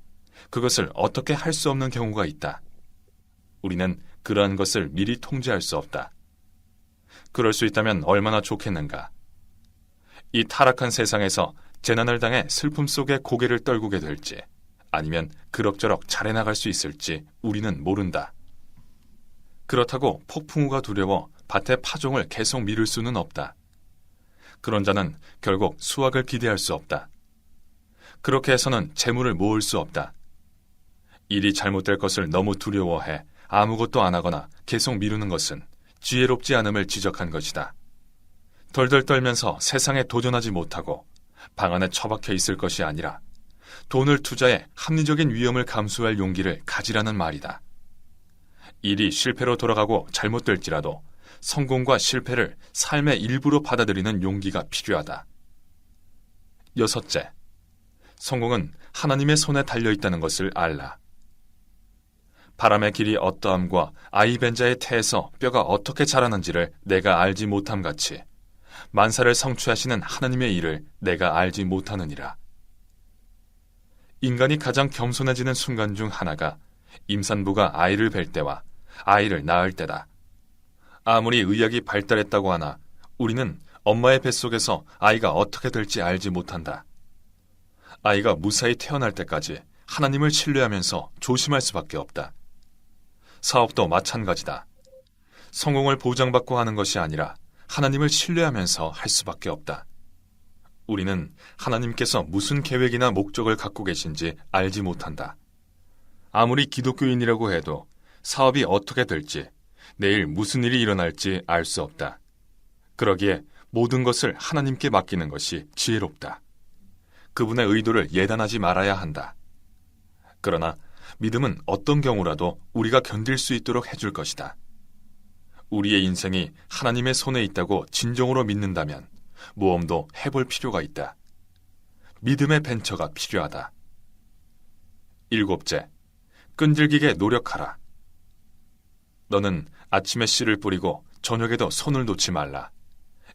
그것을 어떻게 할 수 없는 경우가 있다. 우리는 그러한 것을 미리 통제할 수 없다. 그럴 수 있다면 얼마나 좋겠는가. 이 타락한 세상에서 재난을 당해 슬픔 속에 고개를 떨구게 될지 아니면 그럭저럭 잘 해나갈 수 있을지 우리는 모른다. 그렇다고 폭풍우가 두려워 밭의 파종을 계속 미룰 수는 없다. 그런 자는 결국 수확을 기대할 수 없다. 그렇게 해서는 재물을 모을 수 없다. 일이 잘못될 것을 너무 두려워해 아무것도 안 하거나 계속 미루는 것은 지혜롭지 않음을 지적한 것이다. 덜덜 떨면서 세상에 도전하지 못하고 방 안에 처박혀 있을 것이 아니라 돈을 투자해 합리적인 위험을 감수할 용기를 가지라는 말이다. 일이 실패로 돌아가고 잘못될지라도 성공과 실패를 삶의 일부로 받아들이는 용기가 필요하다. 6째, 성공은 하나님의 손에 달려있다는 것을 알라. 바람의 길이 어떠함과 아이벤자의 태에서 뼈가 어떻게 자라는지를 내가 알지 못함 같이 만사를 성취하시는 하나님의 일을 내가 알지 못하느니라. 인간이 가장 겸손해지는 순간 중 하나가 임산부가 아이를 뵐 때와 아이를 낳을 때다. 아무리 의학이 발달했다고 하나 우리는 엄마의 뱃속에서 아이가 어떻게 될지 알지 못한다. 아이가 무사히 태어날 때까지 하나님을 신뢰하면서 조심할 수밖에 없다. 사업도 마찬가지다. 성공을 보장받고 하는 것이 아니라 하나님을 신뢰하면서 할 수밖에 없다. 우리는 하나님께서 무슨 계획이나 목적을 갖고 계신지 알지 못한다. 아무리 기독교인이라고 해도 사업이 어떻게 될지, 내일 무슨 일이 일어날지 알 수 없다. 그러기에 모든 것을 하나님께 맡기는 것이 지혜롭다. 그분의 의도를 예단하지 말아야 한다. 그러나 믿음은 어떤 경우라도 우리가 견딜 수 있도록 해줄 것이다. 우리의 인생이 하나님의 손에 있다고 진정으로 믿는다면 모험도 해볼 필요가 있다. 믿음의 벤처가 필요하다. 7째, 끈질기게 노력하라. 너는 아침에 씨를 뿌리고 저녁에도 손을 놓지 말라.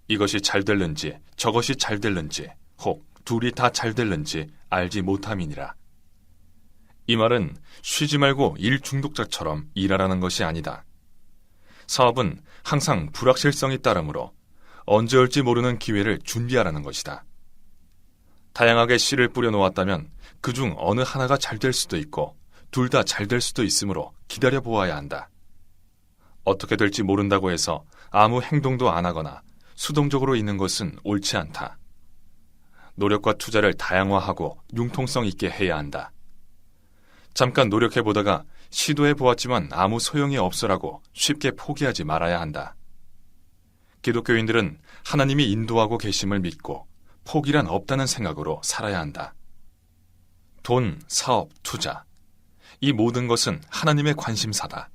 이것이 잘 될는지 저것이 잘 될는지 혹 둘이 다 잘 될는지 알지 못함이니라. 이 말은 쉬지 말고 일 중독자처럼 일하라는 것이 아니다. 사업은 항상 불확실성이 따르므로 언제 올지 모르는 기회를 준비하라는 것이다. 다양하게 씨를 뿌려 놓았다면 그중 어느 하나가 잘 될 수도 있고 둘 다 잘 될 수도 있으므로 기다려 보아야 한다. 어떻게 될지 모른다고 해서 아무 행동도 안 하거나 수동적으로 있는 것은 옳지 않다. 노력과 투자를 다양화하고 융통성 있게 해야 한다. 잠깐 노력해 보다가 시도해 보았지만 아무 소용이 없어라고 쉽게 포기하지 말아야 한다. 기독교인들은 하나님이 인도하고 계심을 믿고 포기란 없다는 생각으로 살아야 한다. 돈, 사업, 투자, 이 모든 것은 하나님의 관심사다.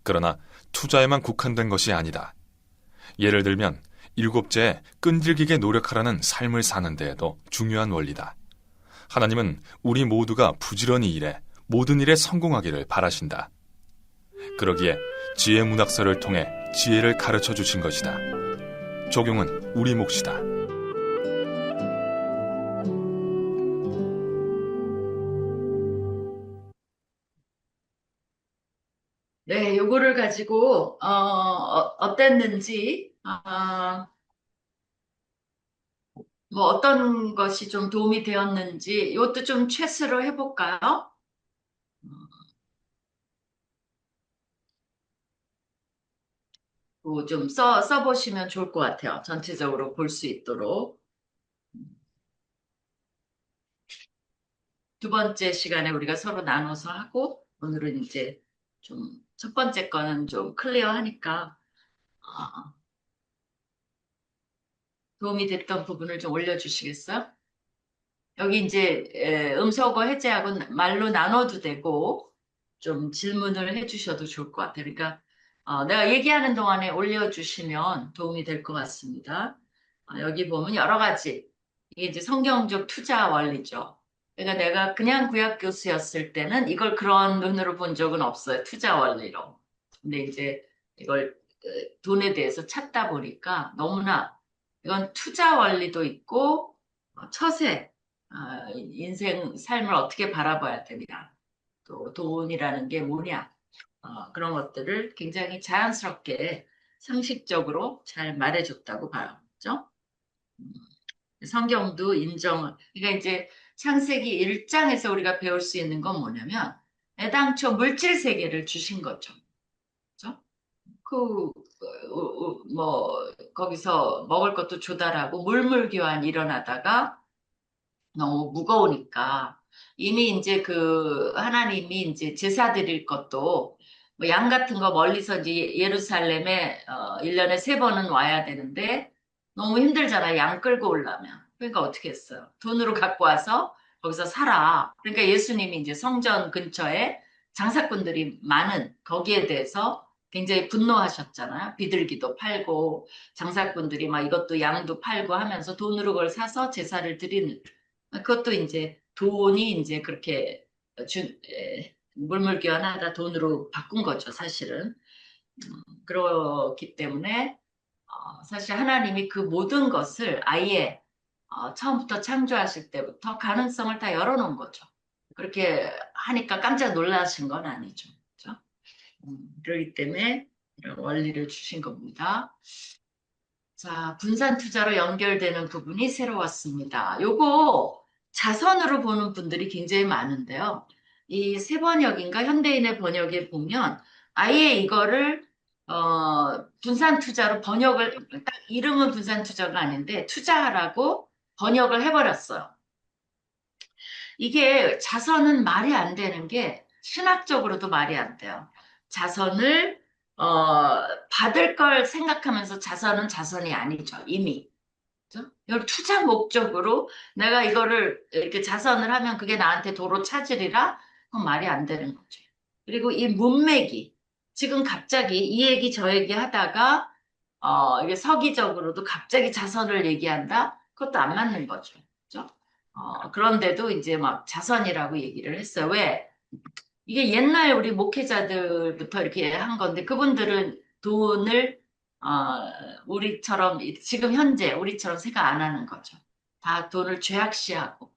그러나 투자에만 국한된 것이 아니다. 예를 들면 일곱째에 끈질기게 노력하라는 삶을 사는 데에도 중요한 원리다. 하나님은 우리 모두가 부지런히 일해 모든 일에 성공하기를 바라신다. 그러기에 지혜 문학서를 통해 지혜를 가르쳐 주신 것이다. 적용은 우리 몫이다. 네, 요거를 가지고 어땠는지 뭐 어떤 것이 좀 도움이 되었는지 이것도 좀 체스로 해볼까요? 좀 써보시면 좋을 것 같아요. 전체적으로 볼 수 있도록. 두 번째 시간에 우리가 서로 나눠서 하고, 오늘은 이제 좀 첫 번째 거는 좀 클리어하니까 도움이 됐던 부분을 좀 올려주시겠어요? 여기 이제 음소거 해제하고 말로 나눠도 되고 좀 질문을 해주셔도 좋을 것 같아요. 그러니까 내가 얘기하는 동안에 올려주시면 도움이 될 것 같습니다. 여기 보면 여러 가지 이게 이제 성경적 투자 원리죠. 그러니까 내가 그냥 구약 교수였을 때는 이걸 그런 눈으로 본 적은 없어요. 투자 원리로. 근데 이제 이걸 돈에 대해서 찾다 보니까 너무나 이건 투자 원리도 있고 처세 인생 삶을 어떻게 바라봐야 되냐, 또 돈이라는 게 뭐냐, 그런 것들을 굉장히 자연스럽게 상식적으로 잘 말해줬다고 봐요. 그죠? 성경도 그러니까 이제 창세기 1장에서 우리가 배울 수 있는 건 뭐냐면 애당초 물질 세계를 주신 거죠. 그죠? 거기서 먹을 것도 조달하고 물물교환 일어나다가 너무 무거우니까 이미 이제 하나님이 이제 제사 드릴 것도 뭐 양 같은 거 멀리서 이제 예루살렘에 1년에 3번은 와야 되는데 너무 힘들잖아. 양 끌고 오려면. 그러니까 어떻게 했어요? 돈으로 갖고 와서 거기서 살아. 그러니까 예수님이 이제 성전 근처에 장사꾼들이 많은 거기에 대해서 굉장히 분노하셨잖아요. 비둘기도 팔고 장사꾼들이 막 이것도 양도 팔고 하면서 돈으로 그걸 사서 제사를 드리는, 그것도 이제 돈이 이제 그렇게 물물교환하다 돈으로 바꾼 거죠, 사실은. 그렇기 때문에 사실 하나님이 그 모든 것을 아예 처음부터 창조하실 때부터 가능성을 다 열어놓은 거죠. 그렇게 하니까 깜짝 놀라신 건 아니죠. 그렇죠? 그렇기 때문에 이런 원리를 주신 겁니다. 자, 분산 투자로 연결되는 부분이 새로웠습니다. 요거 자선으로 보는 분들이 굉장히 많은데요. 이 새 번역인가 현대인의 번역에 보면 아예 이거를 분산 투자로 번역을, 딱 이름은 분산 투자가 아닌데 투자하라고 번역을 해버렸어요. 이게 자선은 말이 안 되는 게 신학적으로도 말이 안 돼요. 자선을 받을 걸 생각하면서 자선은 자선이 아니죠. 이미. 그죠? 이걸 투자 목적으로 내가 이거를 이렇게 자선을 하면 그게 나한테 도로 차지리라? 그건 말이 안 되는 거죠. 그리고 이 문맥이 지금 갑자기 이 얘기 저 얘기 하다가 이게 서기적으로도 갑자기 자선을 얘기한다? 그것도 안 맞는 거죠. 그죠? 그런데도 이제 막 자선이라고 얘기를 했어요. 왜? 이게 옛날 우리 목회자들부터 이렇게 한 건데 그분들은 돈을 우리처럼 지금 현재 우리처럼 생각 안 하는 거죠. 다 돈을 죄악시하고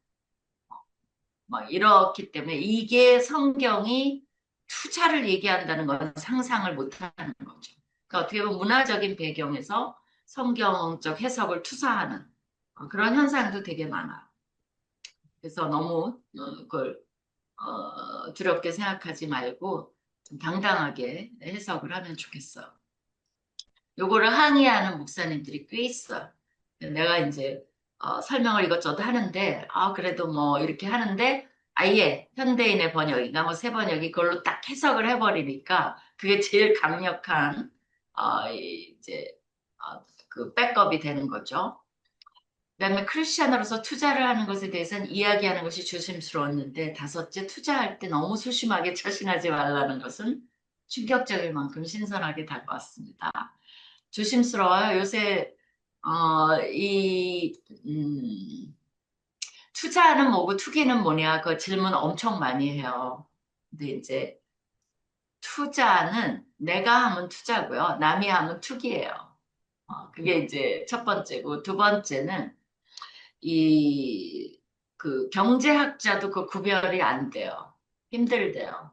뭐 이렇기 때문에 이게 성경이 투자를 얘기한다는 건 상상을 못 하는 거죠. 그러니까 어떻게 보면 문화적인 배경에서 성경적 해석을 투사하는 그런 현상도 되게 많아요. 그래서 너무 그걸 두렵게 생각하지 말고 좀 당당하게 해석을 하면 좋겠어요. 요거를 항의하는 목사님들이 꽤 있어요. 내가 이제 설명을 이것저것 하는데 그래도 뭐 이렇게 하는데 아예 현대인의 번역인가 뭐 새 번역이 그걸로 딱 해석을 해버리니까 그게 제일 강력한 이제 그 백업이 되는 거죠. 그다음에 크리스천으로서 투자를 하는 것에 대해서는 이야기하는 것이 조심스러웠는데 다섯째, 투자할 때 너무 소심하게 처신하지 말라는 것은 충격적일 만큼 신선하게 다가왔습니다. 조심스러워요. 요새 이 투자는 뭐고 투기는 뭐냐 그 질문 엄청 많이 해요. 근데 이제 투자는 내가 하면 투자고요. 남이 하면 투기예요. 그게 이제 첫 번째고 두 번째는 이 그 경제학자도 그 구별이 안 돼요. 힘들대요.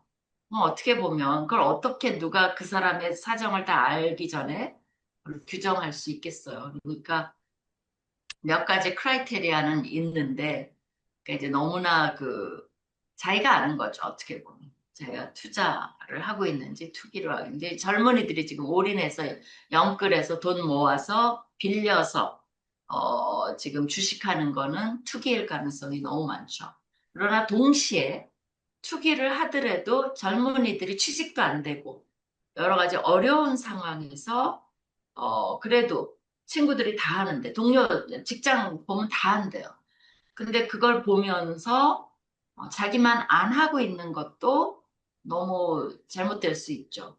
어떻게 보면 그걸 어떻게 누가 그 사람의 사정을 다 알기 전에 그걸 규정할 수 있겠어요. 그러니까 몇 가지 크라이테리아는 있는데 그러니까 이제 너무나 그 자기가 아는 거죠. 어떻게 보면 자기가 투자를 하고 있는지 투기를 하고 있는지 젊은이들이 지금 올인해서 영끌해서 돈 모아서 빌려서 지금 주식하는 거는 투기일 가능성이 너무 많죠. 그러나 동시에 투기를 하더라도 젊은이들이 취직도 안 되고 여러 가지 어려운 상황에서 그래도 친구들이 다 하는데 동료 직장 보면 다 한대요. 근데 그걸 보면서 자기만 안 하고 있는 것도 너무 잘못될 수 있죠.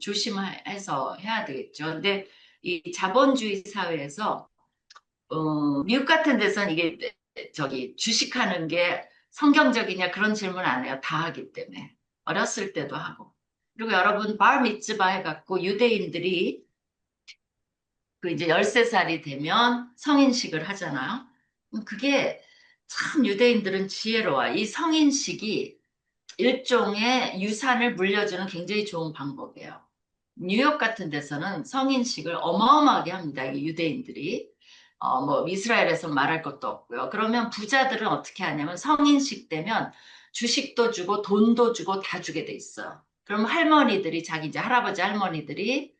조심해서 해야 되겠죠. 근데 이 자본주의 사회에서 미국 같은 데서는 이게 저기 주식하는 게 성경적이냐 그런 질문 안 해요. 다 하기 때문에. 어렸을 때도 하고. 그리고 여러분 발 미츠바 해갖고 유대인들이 그 이제 13살이 되면 성인식을 하잖아요. 그게 참 유대인들은 지혜로워. 이 성인식이 일종의 유산을 물려주는 굉장히 좋은 방법이에요. 뉴욕 같은 데서는 성인식을 어마어마하게 합니다. 이 유대인들이. 뭐 이스라엘에서 말할 것도 없고요. 그러면 부자들은 어떻게 하냐면 성인식 되면 주식도 주고 돈도 주고 다 주게 돼 있어요. 그럼 할머니들이 자기 이제 할아버지 할머니들이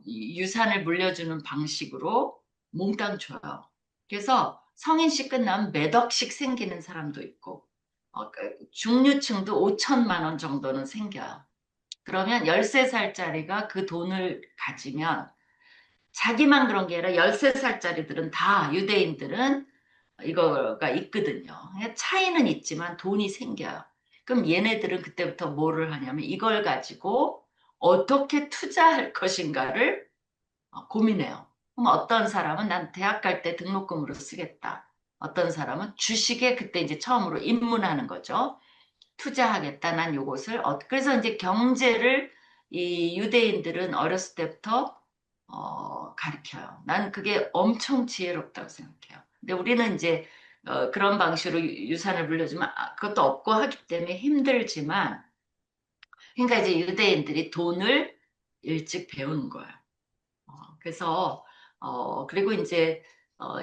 이 유산을 물려주는 방식으로 몽땅 줘요. 그래서 성인식 끝나면 몇 억씩 생기는 사람도 있고 중류층도 5천만 원 정도는 생겨요. 그러면 13살짜리가 그 돈을 가지면 자기만 그런 게 아니라 13살짜리들은 다 유대인들은 이거가 있거든요. 차이는 있지만 돈이 생겨요. 그럼 얘네들은 그때부터 뭐를 하냐면 이걸 가지고 어떻게 투자할 것인가를 고민해요. 그럼 어떤 사람은 난 대학 갈 때 등록금으로 쓰겠다. 어떤 사람은 주식에 그때 이제 처음으로 입문하는 거죠. 투자하겠다. 난 요것을. 그래서 이제 경제를 이 유대인들은 어렸을 때부터 가르쳐요. 난 그게 엄청 지혜롭다고 생각해요. 근데 우리는 이제 그런 방식으로 유산을 물려주면 그것도 없고 하기 때문에 힘들지만 그러니까 이제 유대인들이 돈을 일찍 배우는 거예요. 그래서 그리고 이제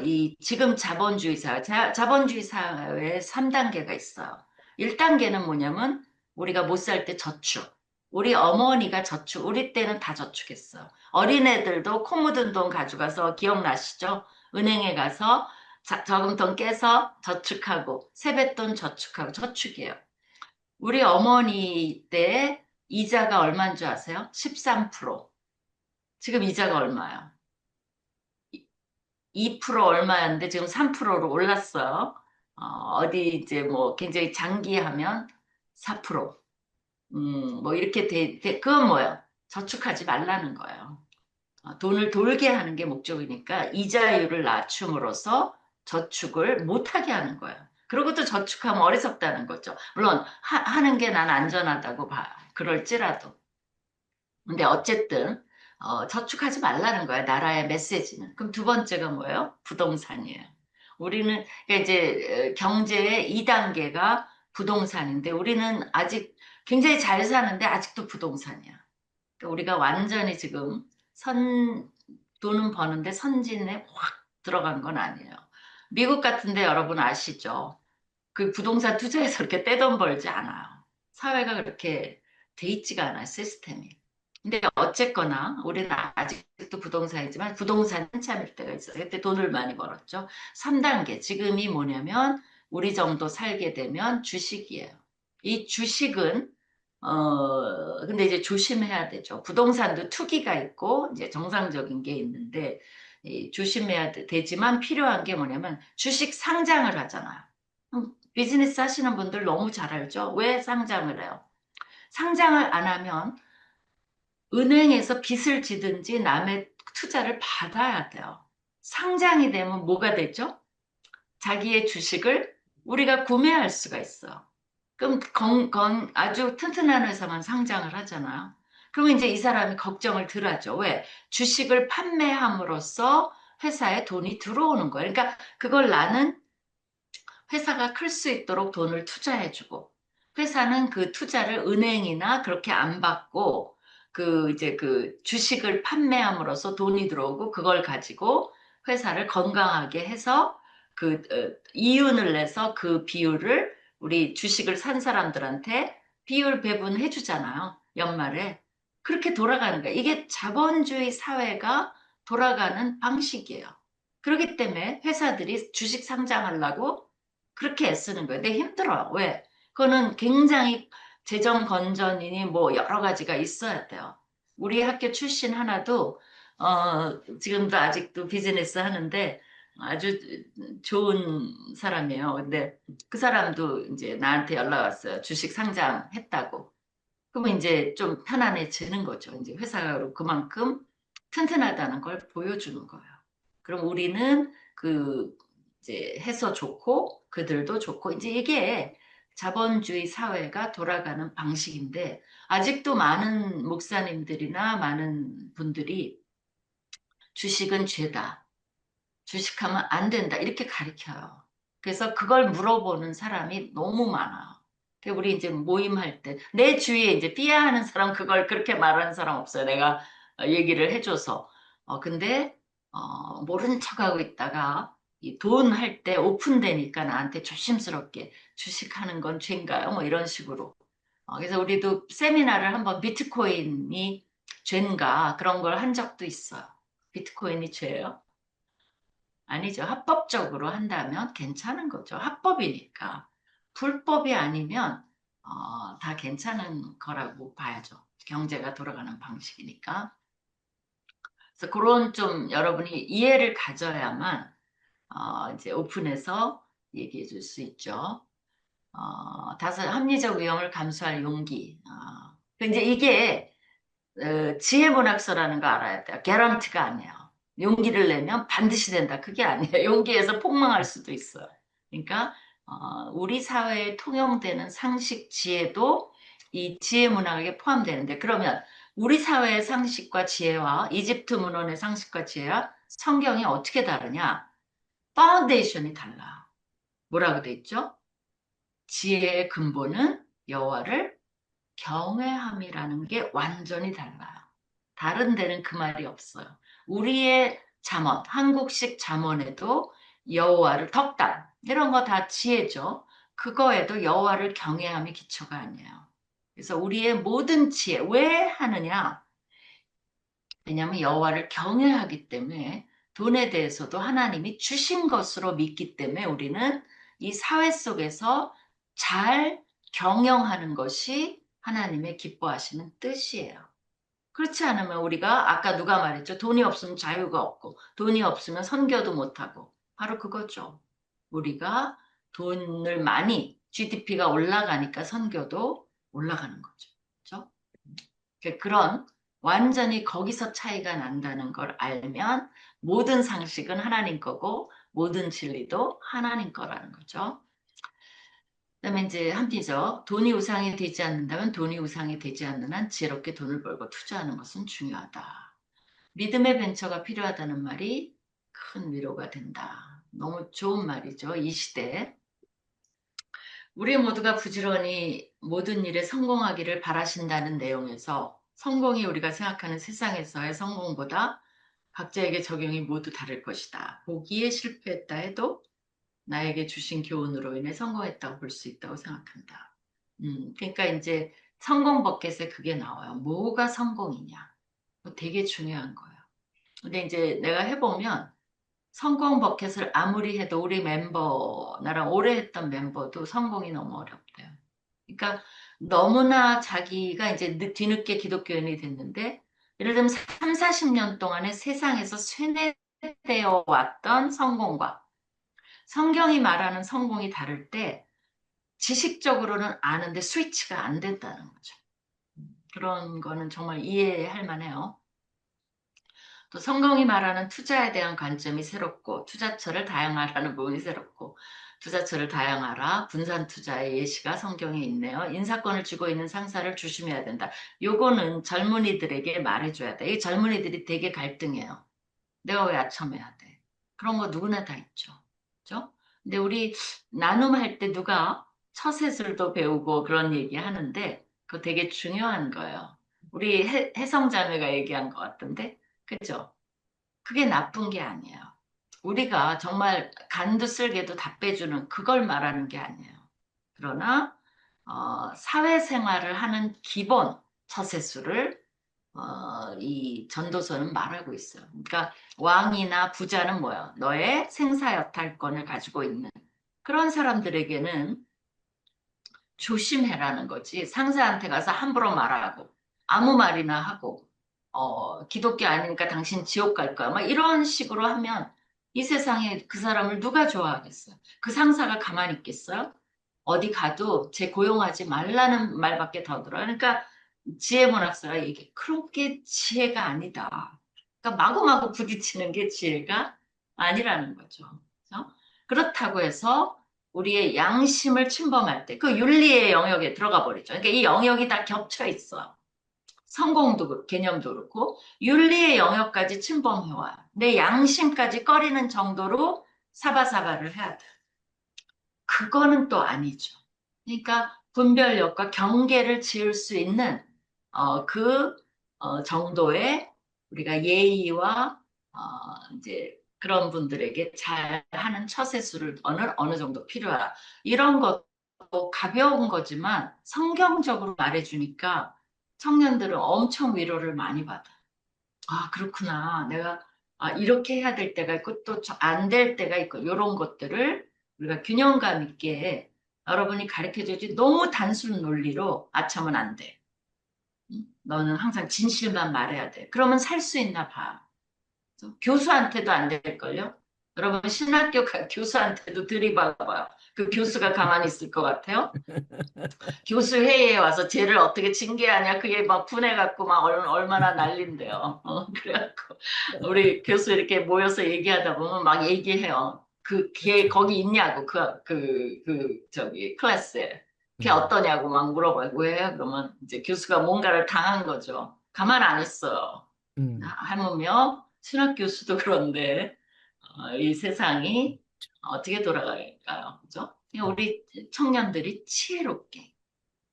이 지금 자본주의 사회, 자본주의 사회에 3단계가 있어요. 1단계는 뭐냐면 우리가 못 살 때 저축. 우리 어머니가 저축, 우리 때는 다 저축했어요. 어린애들도 코 묻은 돈 가져가서 기억나시죠? 은행에 가서 저금통 깨서 저축하고 세뱃돈 저축하고 저축이에요. 우리 어머니 때 이자가 얼마인 줄 아세요? 13%. 지금 이자가 얼마예요? 2% 얼마였는데 지금 3%로 올랐어요. 어디 이제 뭐 굉장히 장기하면 4%. 뭐 이렇게 그건 뭐예요? 저축하지 말라는 거예요. 돈을 돌게 하는 게 목적이니까 이자율을 낮춤으로써 저축을 못하게 하는 거예요. 그리고 또 저축하면 어리석다는 거죠. 물론 하는 게 난 안전하다고 봐. 그럴지라도. 근데 어쨌든 저축하지 말라는 거야. 나라의 메시지는. 그럼 두 번째가 뭐예요? 부동산이에요. 우리는 그러니까 이제 경제의 2단계가 부동산인데 우리는 아직 굉장히 잘 사는데 아직도 부동산이야. 그러니까 우리가 완전히 지금 돈은 버는데 선진에 확 들어간 건 아니에요. 미국 같은데 여러분 아시죠? 그 부동산 투자해서 그렇게 떼돈 벌지 않아요. 사회가 그렇게 돼 있지가 않아요, 시스템이. 근데 어쨌거나 우리는 아직도 부동산이지만 부동산 한참일 때가 있어요. 그때 돈을 많이 벌었죠. 3단계, 지금이 뭐냐면 우리 정도 살게 되면 주식이에요. 이 주식은 근데 이제 조심해야 되죠. 부동산도 투기가 있고 이제 정상적인 게 있는데 이 조심해야 되지만 필요한 게 뭐냐면 주식 상장을 하잖아요. 비즈니스 하시는 분들 너무 잘 알죠? 왜 상장을 해요? 상장을 안 하면 은행에서 빚을 지든지 남의 투자를 받아야 돼요. 상장이 되면 뭐가 되죠? 자기의 주식을 우리가 구매할 수가 있어요. 그럼 아주 튼튼한 회사만 상장을 하잖아요. 그러면 이제 이 사람이 걱정을 덜 하죠. 왜? 주식을 판매함으로써 회사에 돈이 들어오는 거예요. 그러니까 그걸 나는 회사가 클 수 있도록 돈을 투자해주고 회사는 그 투자를 은행이나 그렇게 안 받고 이제 그 주식을 판매함으로써 돈이 들어오고 그걸 가지고 회사를 건강하게 해서 이윤을 내서 그 비율을 우리 주식을 산 사람들한테 비율 배분해 주잖아요. 연말에. 그렇게 돌아가는 거예요. 이게 자본주의 사회가 돌아가는 방식이에요. 그렇기 때문에 회사들이 주식 상장하려고 그렇게 애쓰는 거예요. 근데 힘들어요. 왜? 그거는 굉장히 재정 건전이니 뭐 여러 가지가 있어야 돼요. 우리 학교 출신 하나도 지금도 아직도 비즈니스 하는데 아주 좋은 사람이에요. 근데 그 사람도 이제 나한테 연락 왔어요. 주식 상장했다고. 그러면 이제 좀 편안해지는 거죠. 이제 회사로 그만큼 튼튼하다는 걸 보여주는 거예요. 그럼 우리는 이제 해서 좋고 그들도 좋고 이제 이게 자본주의 사회가 돌아가는 방식인데 아직도 많은 목사님들이나 많은 분들이 주식은 죄다. 주식하면 안 된다. 이렇게 가르쳐요. 그래서 그걸 물어보는 사람이 너무 많아요. 우리 이제 모임할 때, 내 주위에 이제 삐아하는 사람, 그걸 그렇게 말하는 사람 없어요. 내가 얘기를 해줘서. 근데, 모른 척하고 있다가, 이 돈 할 때 오픈되니까 나한테 조심스럽게 주식하는 건 죄인가요? 뭐 이런 식으로. 그래서 우리도 세미나를 한번 비트코인이 죄인가 그런 걸 한 적도 있어요. 비트코인이 죄예요? 아니죠. 합법적으로 한다면 괜찮은 거죠. 합법이니까. 불법이 아니면 다 괜찮은 거라고 봐야죠. 경제가 돌아가는 방식이니까. 그래서 그런 좀 여러분이 이해를 가져야만 이제 오픈해서 얘기해 줄 수 있죠. 다섯, 합리적 위험을 감수할 용기. 근데 이게 지혜문학서라는 거 알아야 돼요. 개런티가 아니에요. 용기를 내면 반드시 된다. 그게 아니에요. 용기에서 폭망할 수도 있어요. 그러니까 우리 사회에 통용되는 상식 지혜도 이 지혜문학에 포함되는데 그러면 우리 사회의 상식과 지혜와 이집트 문헌의 상식과 지혜와 성경이 어떻게 다르냐? 파운데이션이 달라. 뭐라고 돼 있죠? 지혜의 근본은 여호와를 경외함이라는 게 완전히 달라요. 다른 데는 그 말이 없어요. 우리의 잠언, 한국식 잠언에도 여호와를 덕담 이런 거 다 지혜죠. 그거에도 여호와를 경외함이 기초가 아니에요. 그래서 우리의 모든 지혜 왜 하느냐? 왜냐하면 여호와를 경외하기 때문에 돈에 대해서도 하나님이 주신 것으로 믿기 때문에 우리는 이 사회 속에서 잘 경영하는 것이 하나님의 기뻐하시는 뜻이에요. 그렇지 않으면 우리가 아까 누가 말했죠? 돈이 없으면 자유가 없고 돈이 없으면 선교도 못하고 바로 그거죠. 우리가 돈을 많이 GDP가 올라가니까 선교도 올라가는 거죠. 그렇죠? 그런 완전히 거기서 차이가 난다는 걸 알면 모든 상식은 하나님 거고 모든 진리도 하나님 거라는 거죠. 그다음에 이제 한피죠. 돈이 우상이 되지 않는다면 돈이 우상이 되지 않는 한 지혜롭게 돈을 벌고 투자하는 것은 중요하다. 믿음의 벤처가 필요하다는 말이 큰 위로가 된다. 너무 좋은 말이죠. 이 시대에. 우리 모두가 부지런히 모든 일에 성공하기를 바라신다는 내용에서 성공이 우리가 생각하는 세상에서의 성공보다 각자에게 적용이 모두 다를 것이다. 보기에 실패했다 해도 나에게 주신 교훈으로 인해 성공했다고 볼 수 있다고 생각한다. 그러니까 이제 성공 버켓에 그게 나와요. 뭐가 성공이냐. 그거 되게 중요한 거예요. 근데 이제 내가 해보면 성공 버켓을 아무리 해도 우리 멤버, 나랑 오래 했던 멤버도 성공이 너무 어렵대요. 그러니까 너무나 자기가 이제 뒤늦게 기독교인이 됐는데 예를 들면 3, 40년 동안에 세상에서 쇠뇌되어 왔던 성공과 성경이 말하는 성공이 다를 때 지식적으로는 아는데 스위치가 안 된다는 거죠. 그런 거는 정말 이해할 만해요. 또 성경이 말하는 투자에 대한 관점이 새롭고 투자처를 다양화하라는 부분이 새롭고 투자처를 다양화하라 분산 투자의 예시가 성경에 있네요. 인사권을 쥐고 있는 상사를 조심해야 된다. 요거는 젊은이들에게 말해줘야 돼. 이 젊은이들이 되게 갈등해요. 내가 왜 아첨해야 돼? 그런 거 누구나 다 있죠. 그죠? 근데 우리 나눔할 때 누가 처세술도 배우고 그런 얘기 하는데 그거 되게 중요한 거예요. 우리 혜성자매가 얘기한 것 같은데 그죠? 그게 나쁜 게 아니에요. 우리가 정말 간도 쓸개도 다 빼주는 그걸 말하는 게 아니에요. 그러나 사회생활을 하는 기본 처세술을 이 전도서는 말하고 있어요. 그러니까 왕이나 부자는 뭐야? 너의 생사여탈권을 가지고 있는 그런 사람들에게는 조심해라는 거지. 상사한테 가서 함부로 말하고 아무 말이나 하고 기독교 아니니까 당신 지옥 갈 거야. 막 이런 식으로 하면 이 세상에 그 사람을 누가 좋아하겠어요? 그 상사가 가만히 있겠어요? 어디 가도 제 고용하지 말라는 말밖에 더 들어요. 그러니까 지혜문학사가 이게 그렇게 지혜가 아니다. 그러니까 마구마구 부딪히는 게 지혜가 아니라는 거죠. 그래서 그렇다고 해서 우리의 양심을 침범할 때 그 윤리의 영역에 들어가 버리죠. 그러니까 이 영역이 다 겹쳐 있어요. 성공도 개념도 그렇고 윤리의 영역까지 침범해와요. 내 양심까지 꺼리는 정도로 사바사바를 해야 돼. 그거는 또 아니죠. 그러니까 분별력과 경계를 지을 수 있는 그 정도의 우리가 예의와 이제 그런 분들에게 잘 하는 처세술을 어느 정도 필요하다. 이런 것도 가벼운 거지만 성경적으로 말해주니까 청년들은 엄청 위로를 많이 받아. 아, 그렇구나. 내가 이렇게 해야 될 때가 있고 또 안 될 때가 있고 이런 것들을 우리가 균형감 있게 여러분이 가르쳐주지 너무 단순 논리로 아첨은 안 돼. 너는 항상 진실만 말해야 돼. 그러면 살 수 있나 봐. 교수한테도 안 될걸요? 여러분 신학교 교수한테도 들이박아봐요. 그 교수가 가만히 있을 것 같아요? 교수 회의에 와서 쟤를 어떻게 징계하냐 그게 막 분해갖고 막 얼마나 난린데요. 그래갖고 우리 교수 이렇게 모여서 얘기하다 보면 막 얘기해요. 걔 거기 있냐고 저기 클래스에 걔 어떠냐고 막 물어봐요. 왜? 그러면 이제 교수가 뭔가를 당한 거죠. 가만 안 있어요. 하물며 신학 교수도 그런데 이 세상이 어떻게 돌아갈까요? 그죠? 우리 청년들이 지혜롭게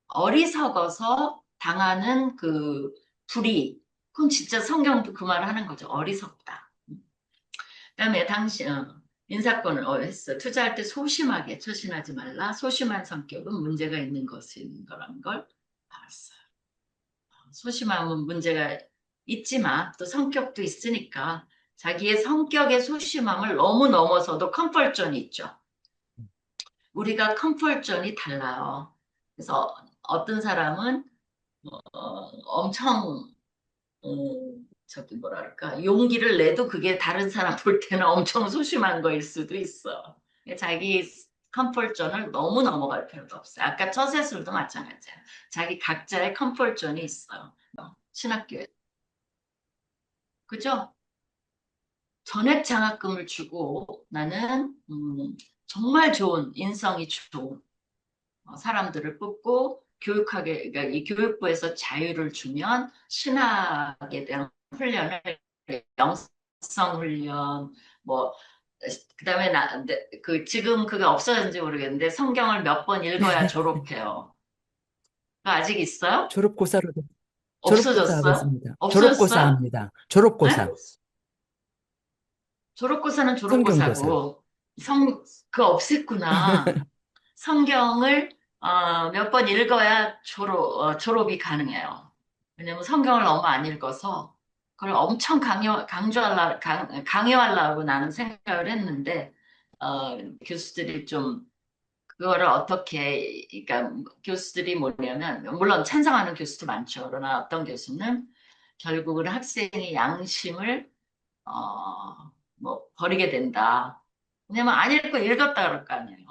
어리석어서 당하는 그 불의, 그건 진짜 성경도 그 말을 하는 거죠. 어리석다. 그다음에 당신 인사권을 했어. 투자할 때 소심하게 처신하지 말라. 소심한 성격은 문제가 있는 것인 거란 걸 알았어요. 소심함은 문제가 있지만 또 성격도 있으니까 자기의 성격의 소심함을 너무 넘어서도 컴펄전이 있죠. 우리가 컴펄전이 달라요. 그래서 어떤 사람은 엄청 저기 뭐랄까 용기를 내도 그게 다른 사람 볼 때는 엄청 소심한 거일 수도 있어. 자기 컴포트존을 너무 넘어갈 필요도 없어요. 아까 처세술도 마찬가지야. 자기 각자의 컴포트존이 있어요. 신학교에. 그죠? 전액 장학금을 주고 나는 정말 좋은 인성이 좋은 사람들을 뽑고 교육하게, 그러니까 이 교육부에서 자유를 주면 신학에 대한 훈련을, 영성 훈련, 뭐, 그 다음에 지금 그게 없어졌는지 모르겠는데 성경을 몇 번 읽어야 졸업해요. 그거 아직 있어요? 졸업고사로 졸업고사 하고 없어졌어요? 있습니다. 졸업고사 없어졌어요? 합니다. 에? 졸업고사. 졸업고사는 성경고사. 졸업고사고, 그거 없앴구나. 성경을 몇 번 읽어야 졸업이 가능해요. 왜냐면 성경을 너무 안 읽어서 그걸 엄청 강요하려고 나는 생각을 했는데 교수들이 좀 그거를 어떻게 그러니까 교수들이 뭐냐면 물론 찬성하는 교수도 많죠. 그러나 어떤 교수는 결국은 학생의 양심을 뭐 버리게 된다. 왜냐면 안 읽고 읽었다 그럴 거 아니에요.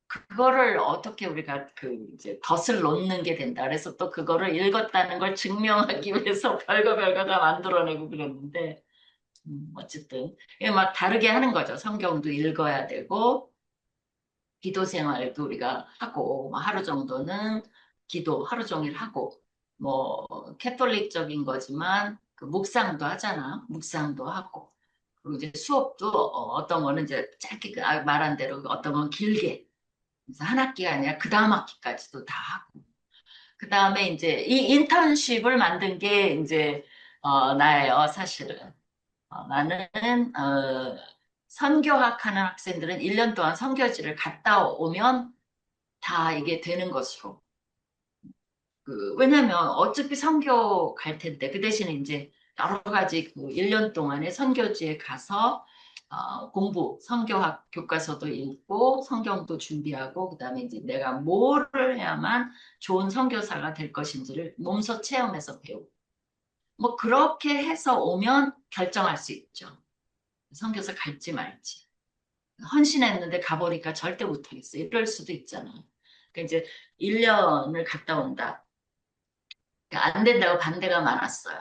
그거를 어떻게 우리가 그 이제 덫을 놓는 게 된다. 그래서 또 그거를 읽었다는 걸 증명하기 위해서 별거 다 만들어내고 그랬는데 어쨌든 이게 막 다르게 하는 거죠. 성경도 읽어야 되고 기도 생활도 우리가 하고 뭐 하루 정도는 기도 하루 종일 하고 뭐 캐톨릭적인 거지만 그 묵상도 하잖아. 묵상도 하고 그리고 이제 수업도 어떤 거는 이제 짧게 말한 대로 어떤 건 길게 그래서 한 학기가 아니라 그 다음 학기까지도 다 하고. 그 다음에 이제 이 인턴십을 만든 게 이제, 나예요, 사실은. 나는, 선교학 하는 학생들은 1년 동안 선교지를 갔다 오면 다 이게 되는 것으로. 왜냐면 어차피 선교 갈 텐데, 그 대신에 이제 여러 가지 그 1년 동안에 선교지에 가서 선교학 교과서도 읽고 성경도 준비하고 그다음에 이제 내가 뭐를 해야만 좋은 선교사가 될 것인지를 몸소 체험해서 배우고 뭐 그렇게 해서 오면 결정할 수 있죠. 선교사 갈지 말지. 헌신했는데 가보니까 절대 못하겠어. 이럴 수도 있잖아. 그러니까 이제 1년을 갔다 온다. 그러니까 안 된다고 반대가 많았어요.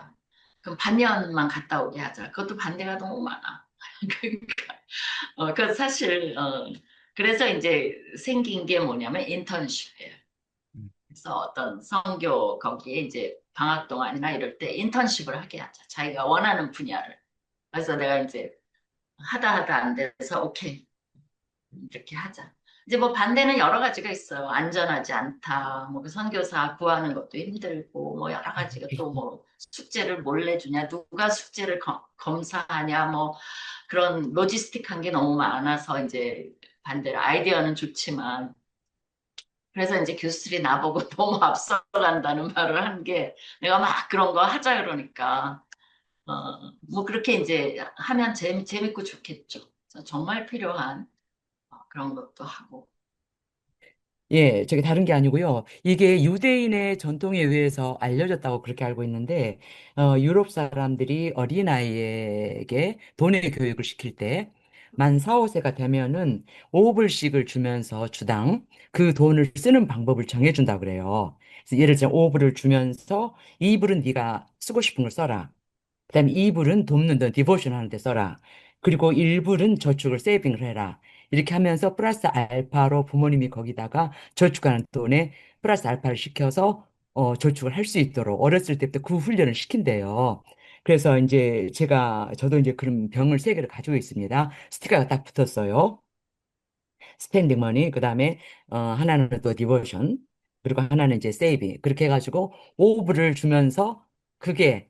그럼 반년만 갔다 오게 하자. 그것도 반대가 너무 많아. 그러니까 그 사실 그래서 이제 생긴 게 뭐냐면 인턴십이에요. 그래서 어떤 선교 거기에 이제 방학 동안이나 이럴 때 인턴십을 하게 하자. 자기가 원하는 분야를. 그래서 내가 이제 하다 안 돼서 오케이 이렇게 하자. 이제 뭐 반대는 여러 가지가 있어요. 안전하지 않다. 뭐그 선교사 구하는 것도 힘들고 뭐 여러 가지가 또 뭐 숙제를 몰래 주냐, 누가 숙제를 검사하냐, 뭐 그런 로지스틱한 게 너무 많아서 이제 반대로 아이디어는 좋지만 그래서 이제 교수들이 나보고 너무 앞서간다는 말을 한 게 내가 막 그런 거 하자 그러니까 뭐 그렇게 이제 하면 재밌고 좋겠죠. 그래서 정말 필요한 그런 것도 하고. 예, 저게 다른 게 아니고요. 이게 유대인의 전통에 의해서 알려졌다고 그렇게 알고 있는데, 유럽 사람들이 어린아이에게 돈의 교육을 시킬 때, 만 4, 5세가 되면은 5불씩을 주면서 주당 그 돈을 쓰는 방법을 정해준다 그래요. 그래서 예를 들어 5불을 주면서 2불은 네가 쓰고 싶은 걸 써라. 그다음에 2불은 돕는 돈, 디보션 하는 데 써라. 그리고 1불은 저축을 세이빙을 해라. 이렇게 하면서 플러스 알파로 부모님이 거기다가 저축하는 돈에 플러스 알파를 시켜서 저축을 할 수 있도록 어렸을 때부터 그 훈련을 시킨대요. 그래서 이제 저도 이제 그런 병을 세 개를 가지고 있습니다. 스티커가 딱 붙었어요. 스탠딩 머니, 그 다음에 하나는 또 디보션, 그리고 하나는 이제 세이빙. 그렇게 해가지고 5불을 주면서 그게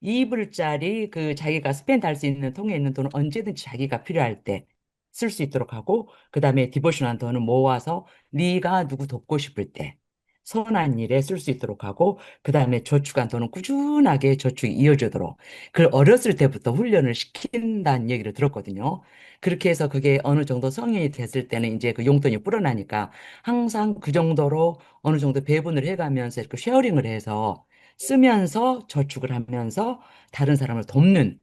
2불짜리 그 자기가 스펜드 할 수 있는 통에 있는 돈을 언제든지 자기가 필요할 때 쓸 수 있도록 하고, 그 다음에 디보션한 돈은 모아서 네가 누구 돕고 싶을 때 선한 일에 쓸 수 있도록 하고, 그 다음에 저축한 돈은 꾸준하게 저축이 이어지도록 그걸 어렸을 때부터 훈련을 시킨다는 얘기를 들었거든요. 그렇게 해서 그게 어느 정도 성인이 됐을 때는 이제 그 용돈이 불어나니까 항상 그 정도로 어느 정도 배분을 해가면서 이렇게 쉐어링을 해서 쓰면서 저축을 하면서 다른 사람을 돕는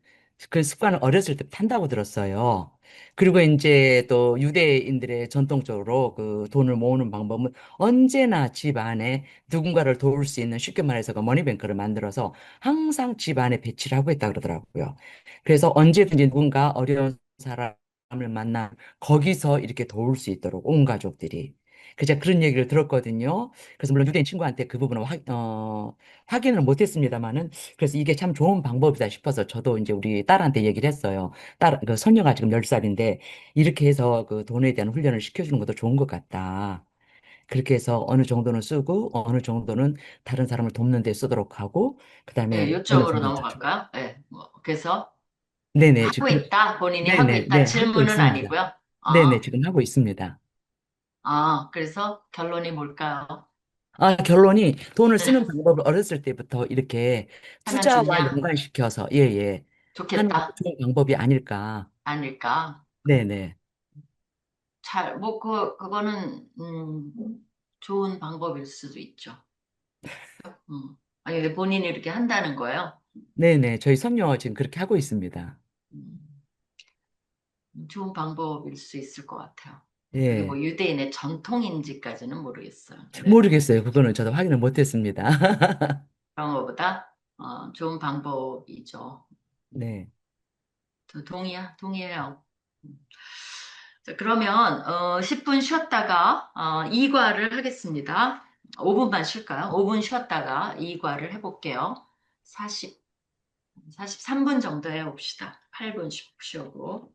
그 습관을 어렸을 때 탄다고 들었어요. 그리고 이제 또 유대인들의 전통적으로 그 돈을 모으는 방법은 언제나 집 안에 누군가를 도울 수 있는 쉽게 말해서 그 머니뱅크를 만들어서 항상 집 안에 배치를 하고 있다 그러더라고요. 그래서 언제든지 누군가 어려운 사람을 만나 거기서 이렇게 도울 수 있도록 온 가족들이. 그제 그런 얘기를 들었거든요. 그래서 물론 유대인 친구한테 그 부분은 확인을 못했습니다만은 그래서 이게 참 좋은 방법이다 싶어서 저도 이제 우리 딸한테 얘기를 했어요. 그 손녀가 지금 10살인데 이렇게 해서 그 돈에 대한 훈련을 시켜주는 것도 좋은 것 같다. 그렇게 해서 어느 정도는 쓰고 어느 정도는 다른 사람을 돕는 데 쓰도록 하고 네, 그다음에 어느 이쪽으로 정도 더 줘. 넘어갈까요? 네, 뭐, 그래서 네네 하고 지금 있다, 본인이 하고 네네 있다, 네 하고 질문은 있습니다. 아니고요. 네네 아, 지금 하고 있습니다. 그래서 결론이 뭘까요? 결론이 돈을 쓰는 방법을 어렸을 때부터 이렇게 하면 투자와 좋냐? 연관시켜서 예예 하는 것도 좋겠다. 좋은 방법이 아닐까. 아닐까? 네네 그거는, 좋은 방법일 수도 있죠. 아니, 근데 본인이 이렇게 한다는 거예요. 네네 저희 손녀 지금 그렇게 하고 있습니다. 음, 좋은 방법일 수 있을 것 같아요. 그게 예 뭐 유대인의 전통인지까지는 모르겠어요. 근데 모르겠어요. 그거는 저도 확인을 못했습니다. 그런 것보다 좋은 방법이죠. 네. 저 동의해요. 음. 자, 그러면 10분 쉬었다가 이과를 하겠습니다. 5분만 쉴까요? 5분 쉬었다가 이과를 해볼게요. 43분 정도 해봅시다. 8분 쉬고.